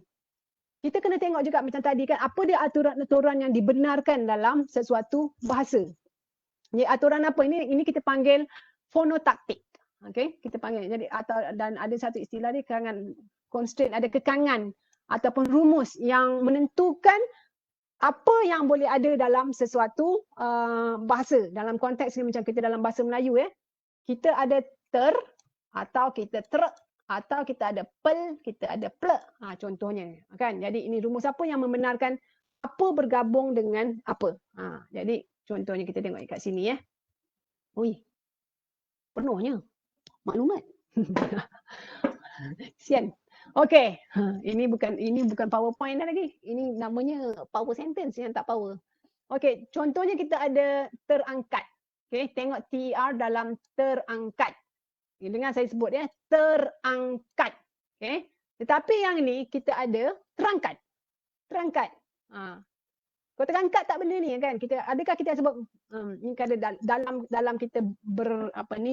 kita kena tengok juga macam tadi, kan, apa dia aturan-aturan yang dibenarkan dalam sesuatu bahasa. Jadi aturan apa ini? Ini kita panggil fonotaktik. Okey, kita panggil. Jadi dan ada satu istilah dia constraint, ada kekangan ataupun rumus yang menentukan apa yang boleh ada dalam sesuatu bahasa. Dalam konteks ni macam kita dalam bahasa Melayu, kita ada ter atau kita trek atau kita ada pel, kita ada ple. Contohnya, kan. Jadi ini rumus apa yang membenarkan apa bergabung dengan apa. Jadi contohnya kita tengok kat sini, Ui, penuhnya maklumat. Sian. Okey, ini bukan PowerPoint dah lagi. Ini namanya power sentence yang tak power. Okey, contohnya kita ada terangkat. Okey, tengok TR dalam terangkat. Dengan saya sebut terangkat. Okey. Tetapi yang ni kita ada terangkat. Kau terangkat tak benda ni, kan? Adakah kita sebut ni ada dalam kita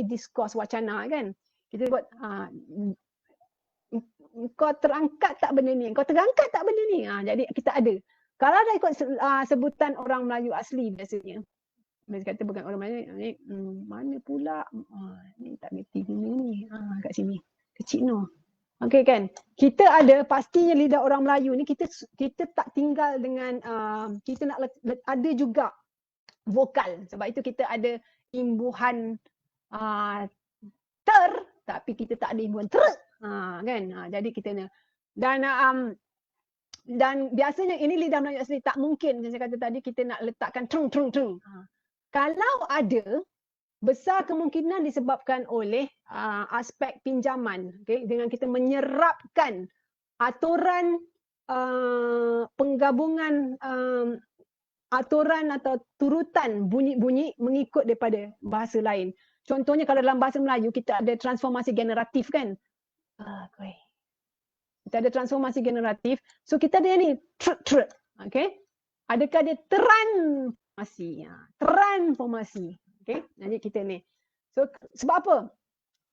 diskurs wacana, kan? Kita sebut kau terangkat tak benda ni? Kau terangkat tak benda ni? Jadi kita ada. Kalau dah ikut sebutan orang Melayu asli biasanya. Mereka kata bukan orang Melayu ni, mana pula? Ni tak berti ni. Kat sini. Kecil no. Okey, kan? Kita ada pastinya lidah orang Melayu ni kita tak tinggal dengan kita nak ada juga vokal. Sebab itu kita ada imbuhan tapi kita tak ada himbuan truk. Kan? Jadi kita dan biasanya ini lidah Melayu asli tak mungkin, macam saya kata tadi, kita nak letakkan trung. Kalau ada, besar kemungkinan disebabkan oleh aspek pinjaman, okay? Dengan kita menyerapkan aturan penggabungan aturan atau turutan bunyi-bunyi mengikut daripada bahasa lain. Contohnya kalau dalam bahasa Melayu kita ada transformasi generatif kan. Kita ada transformasi generatif. So kita ada ni truk. Okay. Adakah dia transformasi? Transformasi. Okay. Jadi kita ni. So sebab apa?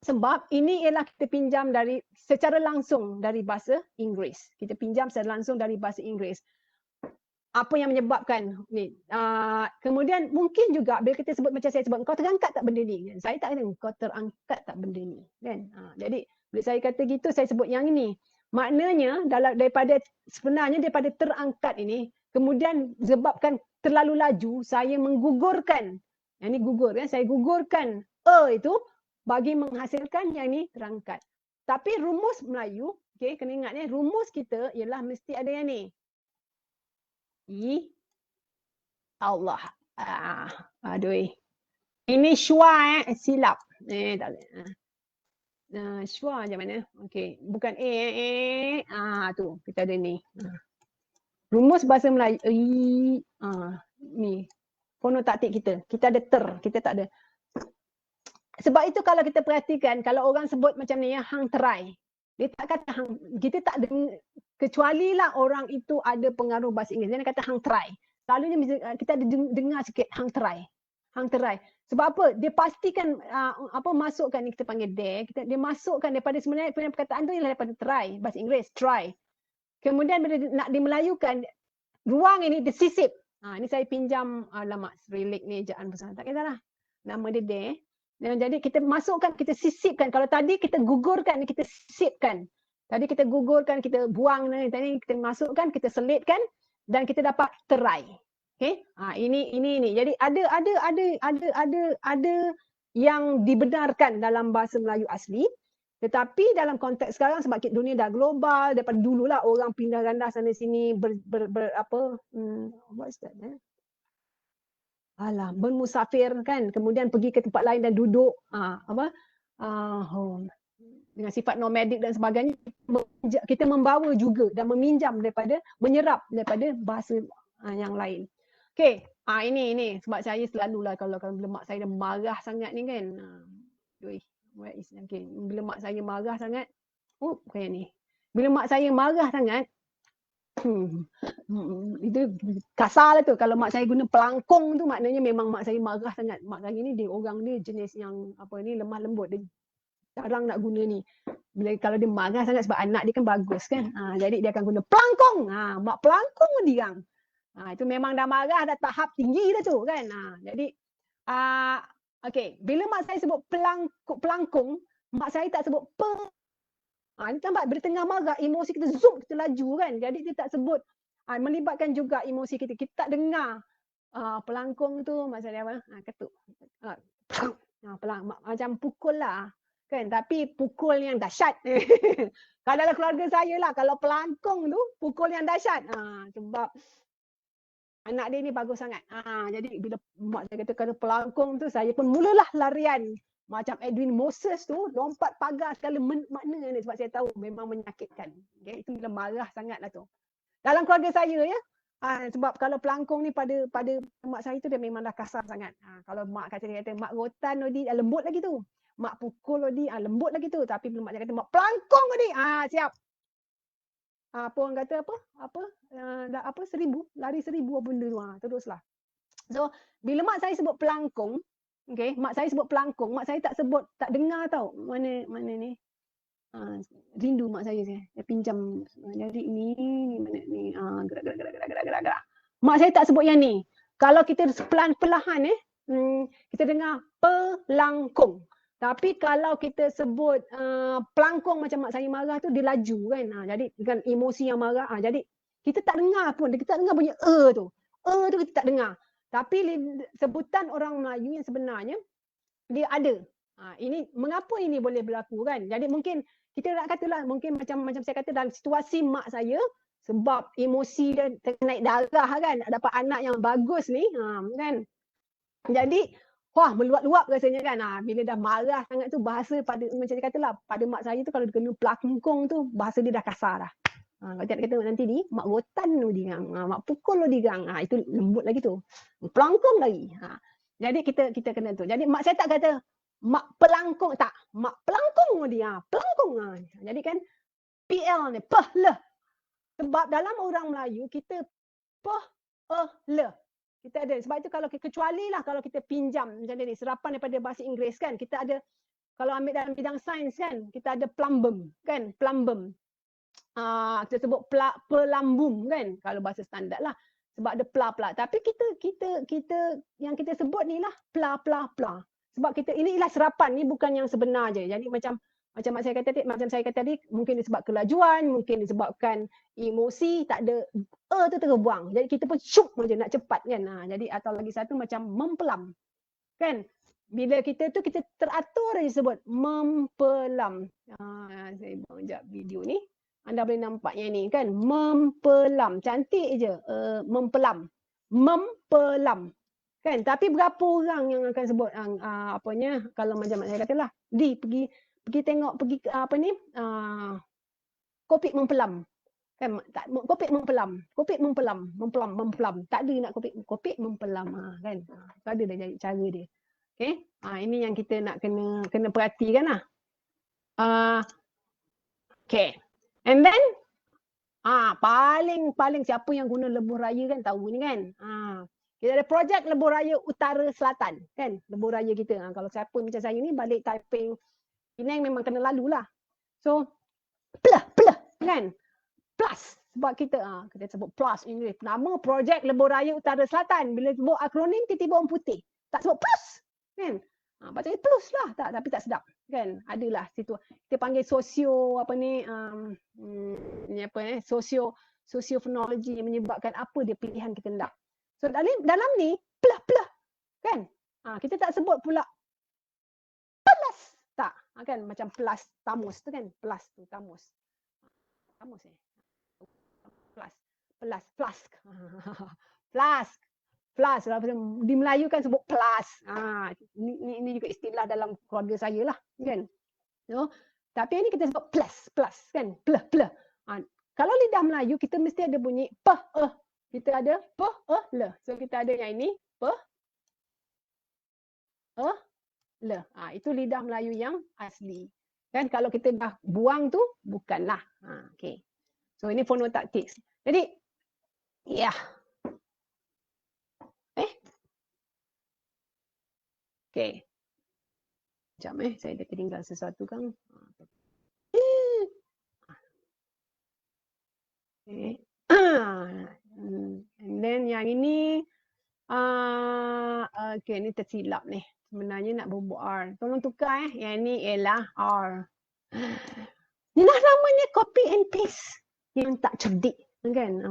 Sebab ini ialah kita pinjam secara langsung dari bahasa Inggeris. Kita pinjam secara langsung dari bahasa Inggeris. Apa yang menyebabkan ni? Kemudian mungkin juga bila kita sebut macam saya sebut, kau terangkat tak benda ni? Saya tak kata kau terangkat tak benda ni. Kan? Jadi bila saya kata gitu, saya sebut yang ini. Maknanya sebenarnya daripada terangkat ini, kemudian sebabkan terlalu laju, saya menggugurkan. Yang ni gugur kan? Saya gugurkan itu bagi menghasilkan yang ni terangkat. Tapi rumus Melayu, okay, kena ingat ni, rumus kita ialah mesti ada yang ni. Allah. Aduh. Ini syua silap. Tak boleh. Syua macam mana? Okey, bukan tu kita ada ni. Rumus bahasa Melayu ni. Fonotaktik kita ada kita tak ada. Sebab itu kalau kita perhatikan, kalau orang sebut macam ni, hang terai. Dia tak kata hang, kita tak dengar, kecuali lah orang itu ada pengaruh bahasa Inggeris. Dia kata hang terai. Selalunya kita ada dengar sikit hang terai. Hang terai. Sebab apa? Dia pastikan masukkan ni kita panggil dia masukkan daripada sebenarnya perkataan tu ialah daripada try, bahasa Inggeris try. Kemudian bila nak dimelayukan, ruang ini disisip. Ini saya pinjam relic ni ejaan besar. Tak kisahlah. Nama dia there. Jadi kita masukkan, kita sisipkan. Kalau tadi kita gugurkan, kita sisipkan. Tadi kita gugurkan, kita buang, tadi kita masukkan, kita selitkan dan kita dapat terai. Okey? Ini. Jadi ada yang dibenarkan dalam bahasa Melayu asli. Tetapi dalam konteks sekarang sebab dunia dah global, daripada dululah orang pindah randah sana sini what's that? Bermusafir kan, kemudian pergi ke tempat lain dan duduk dengan sifat nomadik dan sebagainya, kita membawa juga dan menyerap daripada bahasa yang lain. Okey, ini sebab saya selalulah kalau bila mak saya dah marah sangat ni kan. Bila mak saya marah sangat, kayak ni. Bila mak saya marah sangat, itu kasar lah tu. Kalau mak saya guna pelangkong tu maknanya memang mak saya marah sangat. Mak saya ni orang dia jenis yang lemah lembut, dia jarang nak guna ni. Kalau dia marah sangat sebab anak dia kan bagus kan. Jadi dia akan guna pelangkong. Mak pelangkong pun dirang. Itu memang dah marah, dah tahap tinggi dah tu kan. Jadi okey, bila mak saya sebut pelangkong, mak saya tak sebut ini nampak bila tengah marah, emosi kita zoom, kita laju kan. Jadi dia tak sebut, melibatkan juga emosi kita. Kita tak dengar pelangkong tu maksudnya apa? Ketuk. Macam pukul lah. Kan? Tapi pukul yang dahsyat. Kalau dalam keluarga saya lah, kalau pelangkong tu, pukul yang dahsyat. Sebab anak dia ni bagus sangat. Jadi bila mak saya kata kalau pelangkong tu, saya pun mulalah larian. Macam Edwin Moses tu, lompat pagar segala makna ni sebab saya tahu memang menyakitkan. Okay? Itu bila marah sangat lah tu. Dalam keluarga saya ya, sebab kalau pelangkong ni pada mak saya tu dia memang dah kasar sangat. Kalau mak kata mak rotan Odi, lembut lagi tu. Mak pukul Odi, lembut lagi tu. Tapi bila mak dia kata mak pelangkong Odi, siap. Apa orang kata apa 1000, lari 1000 apa benda tu. Teruslah. So, bila mak saya sebut pelangkong, okey, mak saya sebut pelangkong, mak saya tak dengar tau. Mana ni? Rindu mak saya. Dia pinjam. Jadi ni mana ni? Gerak. Mak saya tak sebut yang ni. Kalau kita perlahan kita dengar pelangkong. Tapi kalau kita sebut pelangkong macam mak saya marah tu, dia laju kan. Jadi dengan emosi yang marah. Jadi kita tak dengar pun. Kita tak dengar bunyi tu. Tu kita tak dengar. Tapi sebutan orang Melayu yang sebenarnya, dia ada. Ini mengapa ini boleh berlaku kan? Jadi mungkin kita nak katalah mungkin macam saya kata dalam situasi mak saya sebab emosi dia naik darah kan, dapat anak yang bagus ni kan. Jadi wah meluap-luap rasanya kan. Bila dah marah sangat tu bahasa pada macam saya katalah pada mak saya tu kalau dia kena pelakongkong tu bahasa dia dah kasar dah. Kalau tak kata nanti ni mak rotan lu digang, mak pukul lu digang. Itu lembut lagi tu. Pelangkong lagi. Jadi kita kena tu. Jadi mak saya tak kata mak pelangkong, tak. Mak pelangkong dia. Pelangkong. Jadi kan PL ni peh leh. Sebab dalam orang Melayu kita peh leh. Kita ada. Sebab itu kalau kecuali lah kalau kita pinjam macam ni serapan daripada bahasa Inggeris kan, kita ada kalau ambil dalam bidang sains kan, kita ada plumbum kan, plumbum. Kita sebut pelambung kan kalau bahasa standard lah, sebab ada pla. Tapi kita yang kita sebut ni lah pla. Sebab kita ini ialah serapan ni bukan yang sebenar je. Jadi macam saya kata tadi mungkin disebab kelajuan, mungkin disebabkan emosi, tak ada tu terbuang. Jadi kita pun syuk je nak cepat kan. Jadi atau lagi satu macam mempelam. Kan? Bila kita tu kita teratur je sebut mempelam. Saya buang sekejap video ni. Anda boleh nampak yang ni kan, mempelam, cantik je, mempelam, kan. Tapi berapa orang yang akan sebut kalau macam saya katalah, pergi tengok kopik mempelam, kan, kopik mempelam, tak ada nak kopik mempelam, kan, ada dah jadi cara dia, okay. Ini yang kita nak kena perhatikan lah, okay. And then paling siapa yang guna lebuh raya kan tahu ni kan. Kita ada projek lebuh raya Utara Selatan kan, lebuh raya kita. Kalau siapa macam saya ni balik Taiping, Penang memang kena lalu lah. So pelah kan. Plus sebab kita sebut plus Inggeris. Nama projek lebuh raya Utara Selatan. Bila sebut akronim tiba-tiba orang putih. Tak sebut plus kan. Patutnya plus lah, tapi tak sedap kan. Adalah situ kita panggil sosiofenologi yang menyebabkan apa dia pilihan kita nak. So dalam ni pelah kan. Kita tak sebut pula plus, tak kan, macam plus tamus tu kan, plus tu tamus plus di Melayu kan sebut plus. Ini juga istilah dalam keluarga saya lah kan. Tapi ini kita sebut plus kan, pelah. Kalau lidah Melayu kita mesti ada bunyi kita ada le. So kita ada yang ini le. Itu lidah Melayu yang asli kan. Kalau kita dah buang tu bukanlah. Okay. So ini fonotaktik. Jadi okay. Sekejap saya dah tertinggal sesuatu kan. Okay. And then yang ini okay, ni tersilap ni. Sebenarnya nak berbual R. Tolong tukar Yang ni ialah R. Inilah namanya copy and paste yang tak cerdik kan.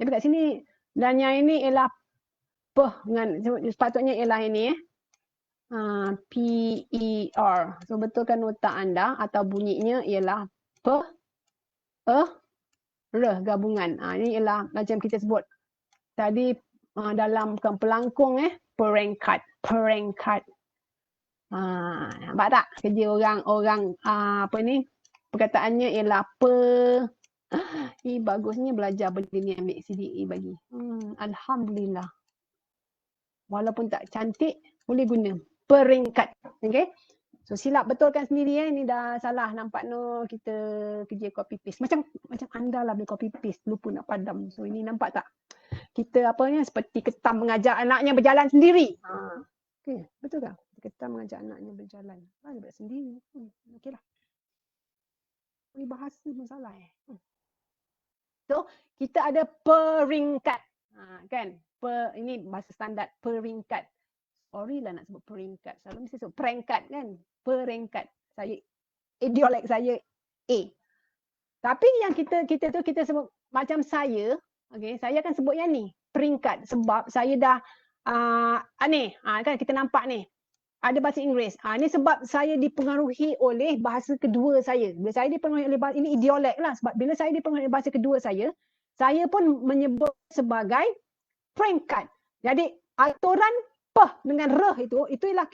Tapi kat sini dan yang ini ialah sepatutnya ialah ini PER. So betulkan otak anda atau bunyinya ialah gabungan. Ini ialah macam kita sebut tadi dalam pelangkong perengkat. Nampak tak? Kerja orang perkataannya ialah bagusnya belajar benda ni, ambil CDA bagi. Alhamdulillah. Walaupun tak cantik boleh guna. Peringkat. Okay. So silap betulkan sendiri Ini dah salah nampak kita kerja copy paste. Macam anda lah boleh copy paste lupa nak padam. So ini nampak tak? Kita seperti ketam mengajar anaknya berjalan sendiri. Okay, betul tak? Ketam mengajar anaknya berjalan. Dia buat sendiri. Okeylah. Ini bahasa masalah So kita ada peringkat. Kan? Ini bahasa standard peringkat. Sorry lah nak sebut peringkat. Selalu mesti sebut perengkat kan. Peringkat. Idiolek saya A. Tapi yang kita sebut macam saya. Okay, saya akan sebut yang ni. Peringkat. Sebab saya dah kan kita nampak ni. ada bahasa Inggeris. Ini sebab saya dipengaruhi oleh bahasa kedua saya. Bila saya dipengaruhi oleh bahasa, ini idiolek lah. Sebab bila saya dipengaruhi oleh bahasa kedua saya pun menyebut sebagai peringkat. Jadi aturan peh dengan reh itulah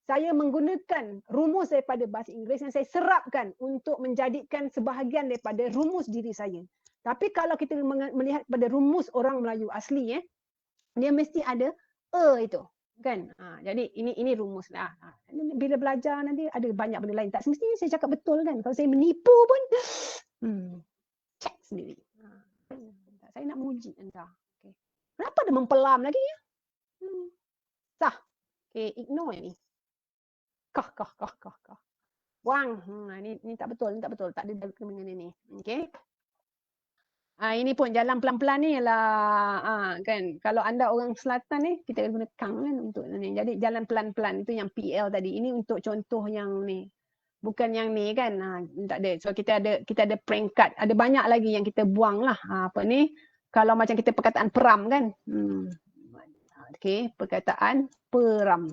saya menggunakan rumus daripada bahasa Inggeris yang saya serapkan untuk menjadikan sebahagian daripada rumus diri saya. Tapi kalau kita melihat pada rumus orang Melayu asli, dia mesti ada itu. Kan? Jadi ini rumus lah. Bila belajar nanti ada banyak benda lain. Tak semestinya saya cakap betul kan. Kalau saya menipu pun cek sendiri. Saya nak menguji anda. Okay. Kenapa dia mempelam lagi ya? Sah. Okay, ignore ni. Kah. Buang. Ini tak betul, Tak ada dengan ini. Okay. Ini pun jalan pelan-pelan ni ialah kan, kalau anda orang selatan ni kita guna kang kan untuk ni. Jadi jalan pelan-pelan itu yang PL tadi. Ini untuk contoh yang ni. Bukan yang ni kan. Tak ada. So kita ada peringkat. Ada banyak lagi yang kita buang lah. Apa ni? Kalau macam kita perkataan peram kan. Okey, perkataan peram.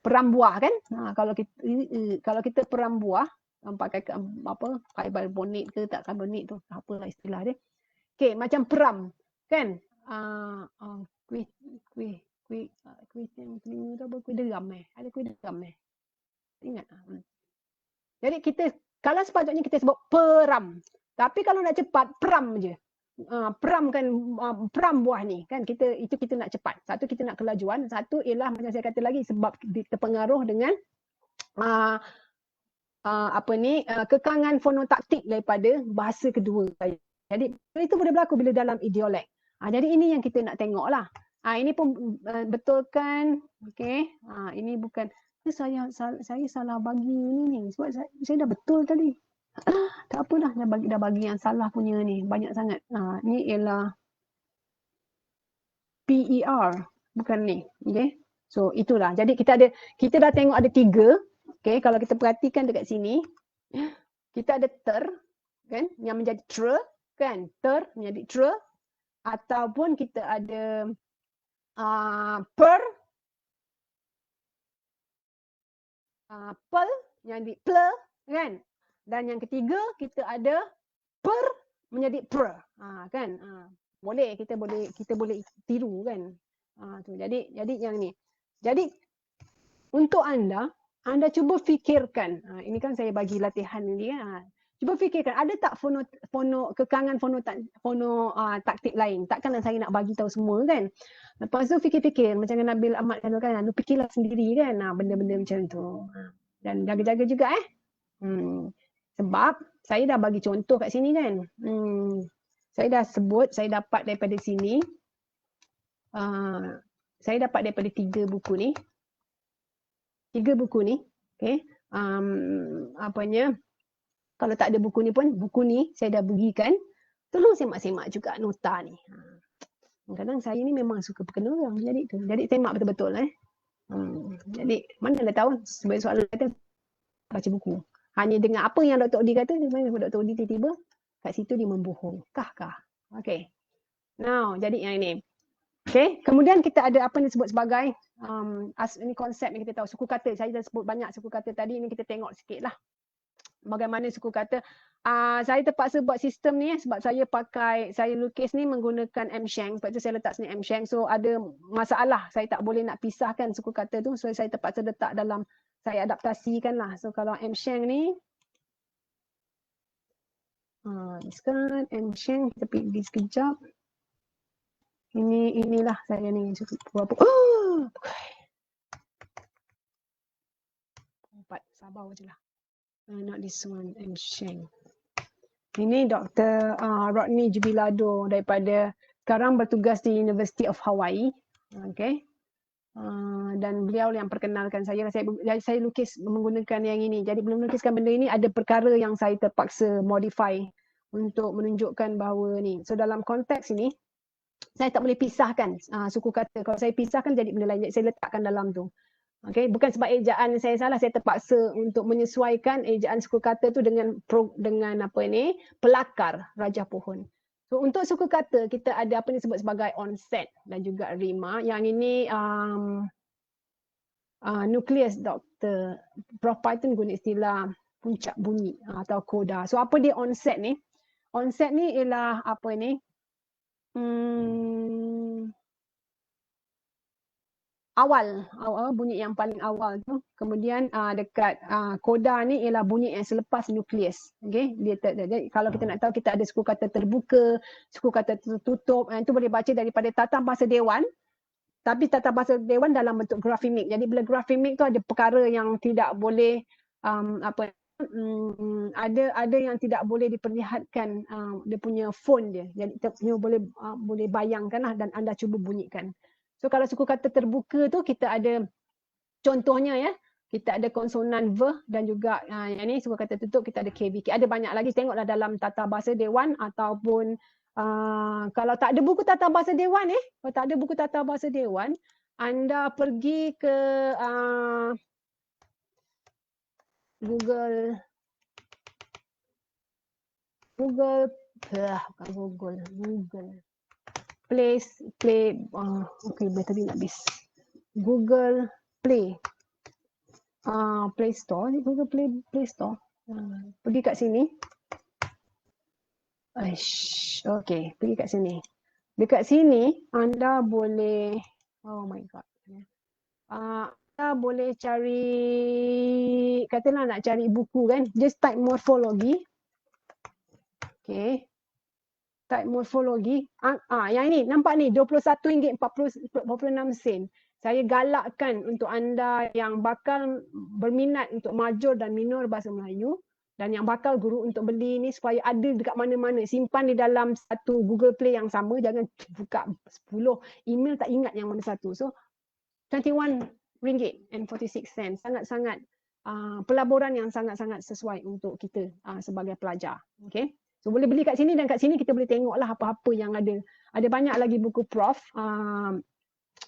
Peram buah kan? Kalau kita peram buah pakai apa? Karbonat ke tak karbonat tu. Apalah istilah dia. Okey, macam peram kan? Kuih deram Ada kuih deram Ingat. Jadi kalau sepatutnya kita sebut peram. Tapi kalau nak cepat, peram je. Peram kan, peram buah ni kan, kita nak cepat. Satu kita nak kelajuan, satu ialah macam saya kata lagi sebab terpengaruh dengan kekangan fonotaktik daripada bahasa kedua. Jadi itu boleh berlaku bila dalam idiolek. Jadi ini yang kita nak tengok lah. Ini pun betulkan. Okey. Ini bukan saya salah bagi ni sebab saya dah betul tadi. Tak apalah, dah bagi yang salah punya ni banyak sangat. Ni ialah PER, bukan ni. Okey. So itulah. Jadi kita dah tengok ada 3. Okey, kalau kita perhatikan dekat sini, kita ada ter kan yang menjadi tre kan, ter menjadi tre, ataupun kita ada per pel yang di ple kan. Dan yang ketiga kita ada per menjadi per. Kan? Boleh kita boleh tiru kan. Tu. Jadi yang ni. Jadi untuk anda cuba fikirkan. Ini kan saya bagi latihan ni kan. Cuba fikirkan ada tak kekangan taktik lain. Takkanlah saya nak bagi tahu semua kan. Lepas tu fikir-fikir macam Nabil Ahmad kan. Lu fikirlah sendiri kan benda-benda macam tu. Dan jaga-jaga juga sebab saya dah bagi contoh kat sini kan. Saya dah sebut, saya dapat daripada sini. Saya dapat daripada 3 buku ni. 3 buku ni. Okay. Kalau tak ada buku ni pun, buku ni saya dah bagikan. Tolong semak-semak juga nota ni. Kadang-kadang saya ni memang suka berkena orang. Jadi semak betul-betul. Jadi mana dah tahu sebagai soalan kata baca buku. Hanya dengan apa yang Dr. Odi kata, Dr. Odi tiba-tiba kat situ dia membohong. Kah? Okay. Now, jadi yang ini. Okay. Kemudian kita ada apa yang disebut sebagai ini konsep yang kita tahu. Suku kata. Saya dah sebut banyak suku kata tadi. Ini kita tengok sikit lah. Bagaimana suku kata. Saya terpaksa buat sistem ni sebab saya lukis ni menggunakan M-Shank. Sebab tu saya letak sini M-Shank. So ada masalah. Saya tak boleh nak pisahkan suku kata tu. So saya terpaksa letak dalam, saya adaptasikan lah. So kalau M-Shank ni, sekarang M-Shank, kita pergi sekejap. Inilah saya ni. Berapa? Sabar je lah. Not this one, M-Shank. Ini Dr. Rodney Jubilado daripada, sekarang bertugas di University of Hawaii. Okay. Dan beliau yang perkenalkan saya lukis menggunakan yang ini. Jadi belum melukiskan benda ini, ada perkara yang saya terpaksa modify untuk menunjukkan bahawa ni. So dalam konteks ini, saya tak boleh pisahkan suku kata. Kalau saya pisahkan jadi benda lain. Jadi saya letakkan dalam tu. Okay, bukan sebab ejaan saya salah, saya terpaksa untuk menyesuaikan ejaan suku kata tu dengan apa ni, pelakar Rajah Pohon. So untuk suku kata kita ada apa yang disebut sebagai onset dan juga rima. Yang ini nukleus doktor. Prof Python guna istilah puncak bunyi atau koda. So apa dia onset ni? Onset ni ialah apa ni? Awal bunyi yang paling awal tu. Kemudian dekat koda ni ialah bunyi yang selepas nukleus. Okay? Jadi kalau kita nak tahu, kita ada suku kata terbuka, suku kata tertutup. Itu boleh baca daripada tata bahasa Dewan. Tapi tata bahasa Dewan dalam bentuk grafemik. Jadi bila grafemik tu ada perkara yang tidak boleh ada yang tidak boleh diperlihatkan dia punya font dia. Jadi kita boleh bayangkanlah dan anda cuba bunyikan. So kalau suku kata terbuka tu kita ada contohnya ya. Kita ada konsonan V dan juga yang ni suku kata tutup kita ada KVK. Ada banyak lagi, tengoklah dalam tata bahasa Dewan ataupun kalau tak ada buku tata bahasa Dewan kalau tak ada buku tata bahasa Dewan, anda pergi ke Google Play bateri nak habis. Google Play Play Store ni, Google Play Store. Pergi kat sini. Okay, pergi kat sini. Dekat sini anda boleh, oh my god. Anda boleh cari, katalah nak cari buku kan, just type morfologi. Okay. Type morfologi. Yang ini, nampak ni RM21.46. Saya galakkan untuk anda yang bakal berminat untuk major dan minor bahasa Melayu dan yang bakal guru untuk beli ni supaya ada dekat mana-mana. Simpan di dalam satu Google Play yang sama. Jangan buka 10 email tak ingat yang mana satu. So, RM21.46. Sangat-sangat pelaburan yang sangat-sangat sesuai untuk kita sebagai pelajar. Okay. So boleh beli kat sini dan kat sini kita boleh tengoklah apa-apa yang ada. Ada banyak lagi buku prof.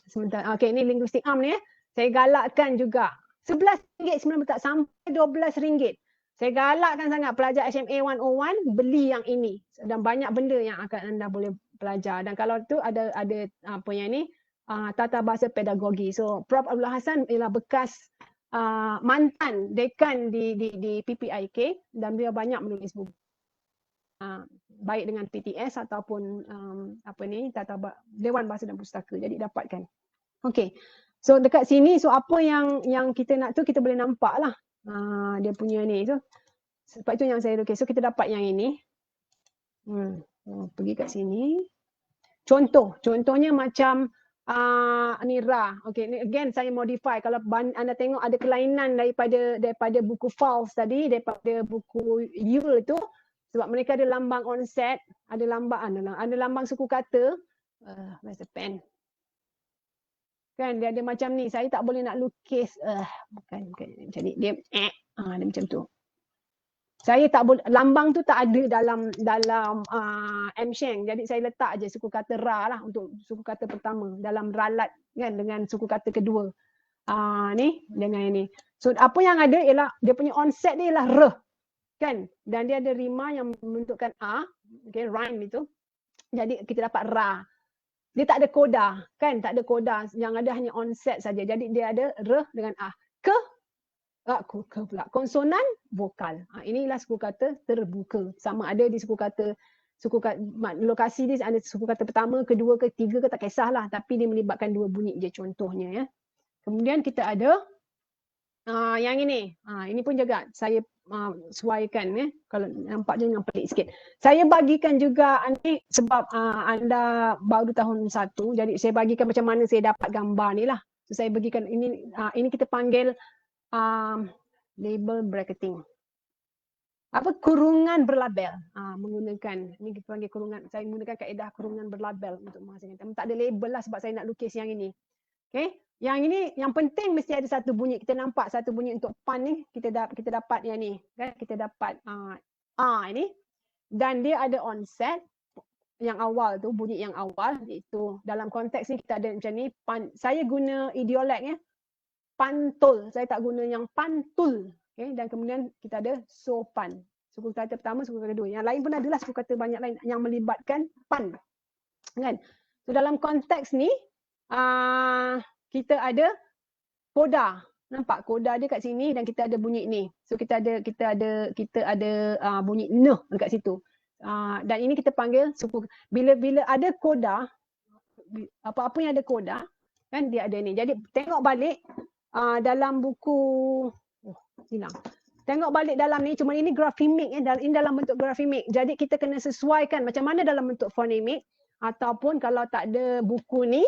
Sebentar. Okay, ini linguistik am ni Saya galakkan juga. RM11 tak sampai RM12. Saya galakkan sangat pelajar HMA 101 beli yang ini. Dan banyak benda yang akan anda boleh belajar. Dan kalau tu ada apa yang ni tata bahasa pedagogi. So Prof Abdul Hassan ialah bekas mantan dekan di PPIK dan dia banyak menulis buku. Baik dengan PTS ataupun tata Dewan Bahasa dan Pustaka. Jadi dapatkan. Okey. So dekat sini, so apa yang kita nak tu kita boleh nampak lah dia punya ni. So sebab itu yang saya lukis. So kita dapat yang ini. Pergi kat sini. Contohnya macam ni Ra. Okey, ni again saya modify. Kalau anda tengok ada kelainan daripada buku Fowles tadi, daripada buku Yule tu. Sebab mereka ada lambang onset, ada lambang suku kata. Where's the pen? Kan dia ada macam ni. Saya tak boleh nak lukis. Bukan. Jadi dia dia macam tu. Saya tak boleh, lambang tu tak ada dalam Msheng. Jadi saya letak aje suku kata Ra lah untuk suku kata pertama dalam ralat kan dengan suku kata kedua. Ni dengan ini. So apa yang ada ialah dia punya onset dia ialah R. Kan? Dan dia ada rima yang membentukkan A, okay, rhyme itu. Jadi kita dapat Ra. Dia tak ada koda, kan? Tak ada koda, yang ada hanya onset saja. Jadi dia ada R dengan A. Ke pula. Konsonan, vokal. Inilah suku kata terbuka. Sama ada di suku kata lokasi dia ada suku kata pertama, kedua, ketiga ke tak kisahlah. Tapi dia melibatkan dua bunyi je contohnya ya. Kemudian kita ada yang ini. Ini pun juga saya sesuaikan ya. Kalau nampak jangan pelik sikit. Saya bagikan juga ni sebab anda baru tahun 1. Jadi saya bagikan macam mana saya dapat gambar ni lah. So, saya bagikan ini kita panggil label bracketing. Kurungan berlabel. Menggunakan ini kita panggil kurungan. Saya menggunakan kaedah kurungan berlabel untuk menghasilkan. Tak ada label lah sebab saya nak lukis yang ini. Okay. Yang ini yang penting mesti ada satu bunyi. Kita nampak satu bunyi untuk pan ni, kita dapat yang ni, kan? Kita dapat ini dan dia ada onset yang awal tu, bunyi yang awal iaitu dalam konteks ni kita ada macam ni, pan. Saya guna idiolek ya. Pantul. Saya tak guna yang pantul. Okay? Dan kemudian kita ada sopan. Suku kata pertama, suku kata kedua. Yang lain pun adalah suku kata banyak lain yang melibatkan pan. Kan? So dalam konteks ni kita ada koda. Nampak koda dia kat sini dan kita ada bunyi ni. So kita ada bunyi ne dekat situ. Dan ini kita panggil suku. Bila ada koda, apa-apa yang ada koda kan dia ada ni. Jadi tengok balik dalam buku hilang. Tengok balik dalam ni, cuma ini grafemik ini dalam bentuk grafemik. Jadi kita kena sesuaikan macam mana dalam bentuk fonemik, ataupun kalau tak ada buku ni,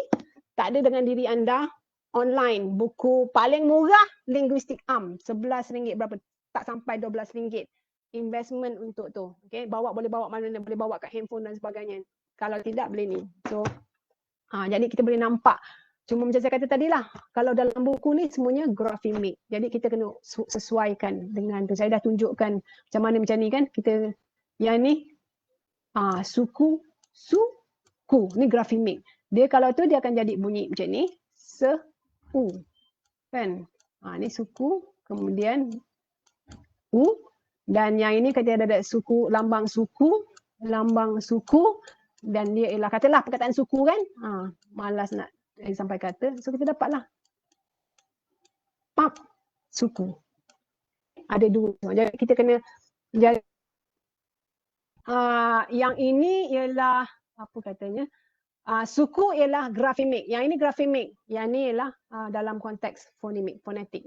tak ada dengan diri anda, online. Buku paling murah Linguistic Arm, RM11 berapa? Tak sampai RM12. Investment untuk tu. Okay? Boleh bawa mana, boleh bawa kat handphone dan sebagainya. Kalau tidak boleh ni. So jadi kita boleh nampak. Cuma macam saya kata tadi lah, kalau dalam buku ni semuanya grafemik. Jadi kita kena sesuaikan dengan tu. Saya dah tunjukkan macam mana macam ni kan. Kita yang ni suku. Ni grafemik. Dia kalau tu dia akan jadi bunyi macam ni. Se-u. Kan? Ni suku. Kemudian u. Dan yang ini kita ada suku, lambang suku. Dan dia ialah, katalah perkataan suku kan. Malas nak sampai kata. So kita dapatlah pap suku. Ada dua. Jadi kita kena yang ini ialah apa katanya? Suku ialah grafemik. Yang ini grafemik. Yang ini ialah dalam konteks fonemik, fonetik.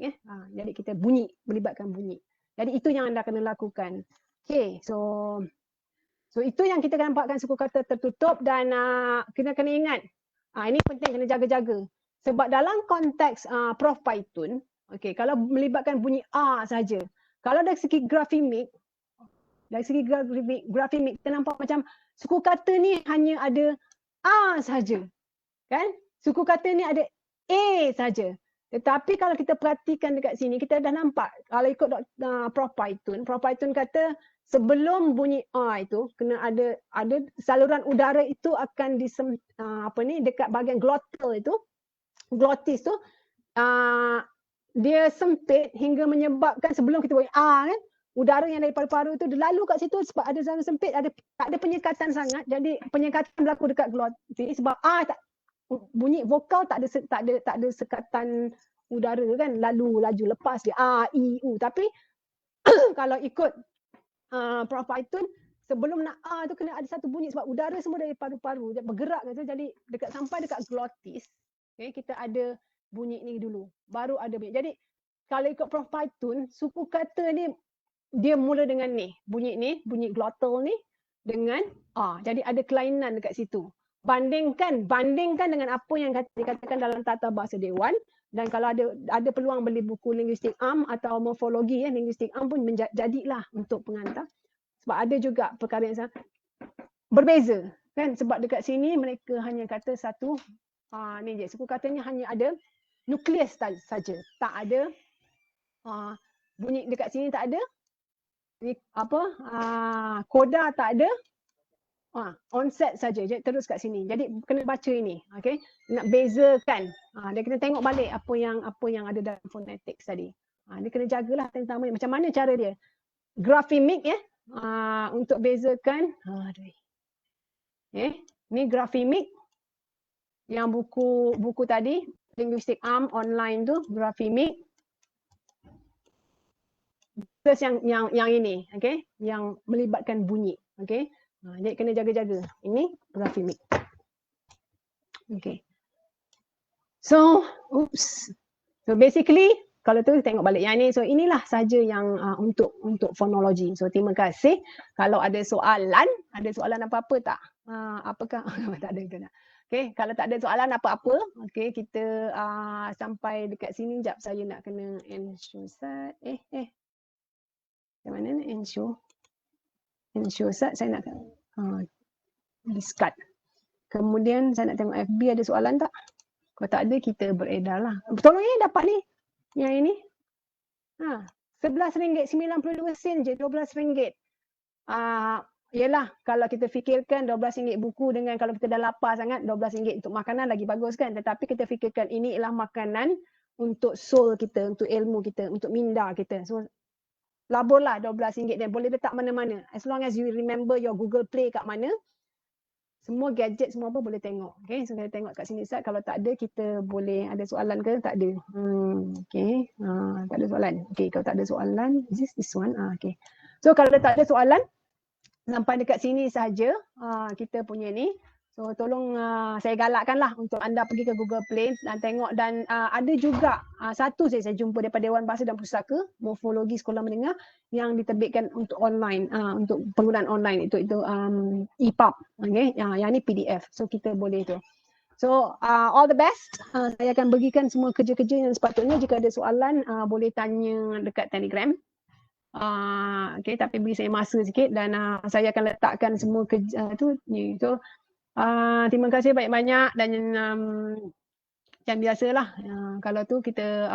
Jadi kita bunyi, melibatkan bunyi. Jadi itu yang anda kena lakukan. Okay, so itu yang kita akan nampakkan suku kata tertutup dan kita kena ingat. Ini penting, kena jaga-jaga. Sebab dalam konteks Prof Python, okay, kalau melibatkan bunyi A saja, kalau dari segi grafemik, kita nampak macam suku kata ni hanya ada A saja. Kan? Suku kata ni ada A saja. Tetapi kalau kita perhatikan dekat sini, kita dah nampak. Kalau ikut Prof Python kata sebelum bunyi A itu kena ada saluran udara itu akan dekat bahagian glottal itu, glottis tu dia sempit hingga menyebabkan sebelum kita bunyi A kan, udara yang dari paru-paru itu dia lalu kat situ sebab ada saluran sempit, tak ada penyekatan sangat. Jadi penyekatan berlaku dekat glottis sebab bunyi vokal tak ada sekatan udara kan, lalu laju lepas dia A, I, U. Tapi kalau ikut Prof Python, sebelum nak A tu kena ada satu bunyi sebab udara semua dari paru-paru bergerak gitu. Jadi sampai dekat glottis, okay, kita ada bunyi ni dulu, baru ada bunyi. Jadi kalau ikut Prof Python, suku kata ni dia mula dengan ni, bunyi glottal ni dengan A. Jadi ada kelainan dekat situ. Bandingkan dengan apa yang dikatakan dalam Tata Bahasa Dewan. Dan kalau ada peluang beli buku Linguistic Arm atau morfologi Linguistic Arm pun jadilah untuk pengantar. Sebab ada juga perkara yang berbeza kan, sebab dekat sini mereka hanya kata satu ni je, suku katanya hanya ada nukleus saja, tak ada bunyi dekat sini, tak ada koda, tak ada onset saja. Jadi terus kat sini. Jadi kena baca ini, okey. Nak bezakan. Dia kena tengok balik apa yang ada dalam fonetik tadi. Dia kena jagalah tentang macam mana cara dia. Grafemik untuk bezakan. Ni grafemik yang buku tadi Linguistic Arm online tu, grafemik. Terus yang ini, okey, yang melibatkan bunyi, okey. Jadi kena jaga-jaga. Ini grafemik. Okay. So basically kalau tu tengok balik yang ni. So inilah saja yang untuk fonologi. So terima kasih. Kalau ada soalan apa-apa tak? Apakah tak ada ke tak? Okay, kalau tak ada soalan apa-apa, okay, kita sampai dekat sini. Jap, saya nak kena ensure set. Macam mana ni ensure? Ensure set, saya nak discard. Kemudian saya nak tengok FB ada soalan tak? Kalau tak ada, kita beredar lah. Tolong dapat ni. Yang ini. RM11.92 je, RM12. Yelah, kalau kita fikirkan RM12 buku dengan kalau kita dah lapar sangat, RM12 untuk makanan lagi bagus kan. Tetapi kita fikirkan ini ialah makanan untuk soul kita, untuk ilmu kita, untuk minda kita. So, laburlah RM12 dan boleh letak mana-mana. As long as you remember your Google Play kat mana, semua gadget semua apa boleh tengok. Okay, so kita tengok kat sini Ustaz. Kalau tak ada kita boleh ada soalan ke? Tak ada. Okay, tak ada soalan. Okay, kalau tak ada soalan, is this one? Okay. So kalau tak ada soalan, sampai dekat sini saja kita punya ni. So tolong saya galakkanlah untuk anda pergi ke Google Play dan tengok, dan ada juga satu saya jumpa daripada Dewan Bahasa dan Pustaka Morfologi Sekolah Menengah yang diterbitkan untuk online, untuk penggunaan online, itu EPUB, okay? Yang ni PDF, so kita boleh tu. So all the best. Saya akan bagikan semua kerja-kerja yang sepatutnya. Jika ada soalan boleh tanya dekat Telegram. Okay, tapi beri saya masa sikit dan saya akan letakkan semua kerja tu ni. So terima kasih banyak-banyak, dan macam biasalah kalau tu kita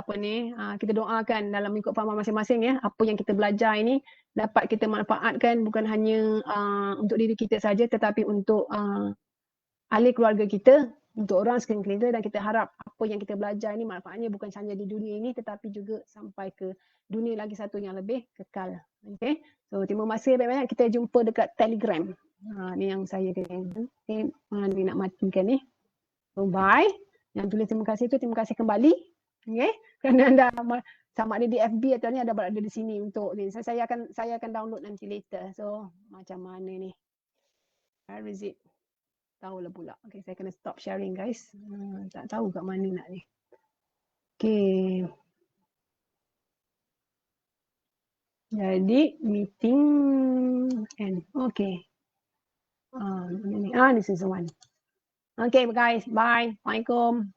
kita doakan dalam ikut faham masing-masing ya, apa yang kita belajar ini dapat kita manfaatkan bukan hanya untuk diri kita saja, tetapi untuk ahli keluarga kita, untuk orang sekeliling kita, dan kita harap apa yang kita belajar ini manfaatnya bukan hanya di dunia ini tetapi juga sampai ke dunia lagi satu yang lebih kekal. Okay, so terima kasih banyak-banyak. Kita jumpa dekat Telegram. Ni yang saya kena. Okay, nak matikan ni. So bye. Yang tulis terima kasih tu terima kasih kembali. Okay, kerana anda sama ada di FB atau ni ada berada di sini untuk ni. Saya akan download nanti later. So macam mana ni? Where is it? Tahulah pula. Okay, saya kena stop sharing guys. Tak tahu kat mana nak ni. Okay. Jadi meeting end. Okay. This is the one. Okay guys, bye. Assalamualaikum.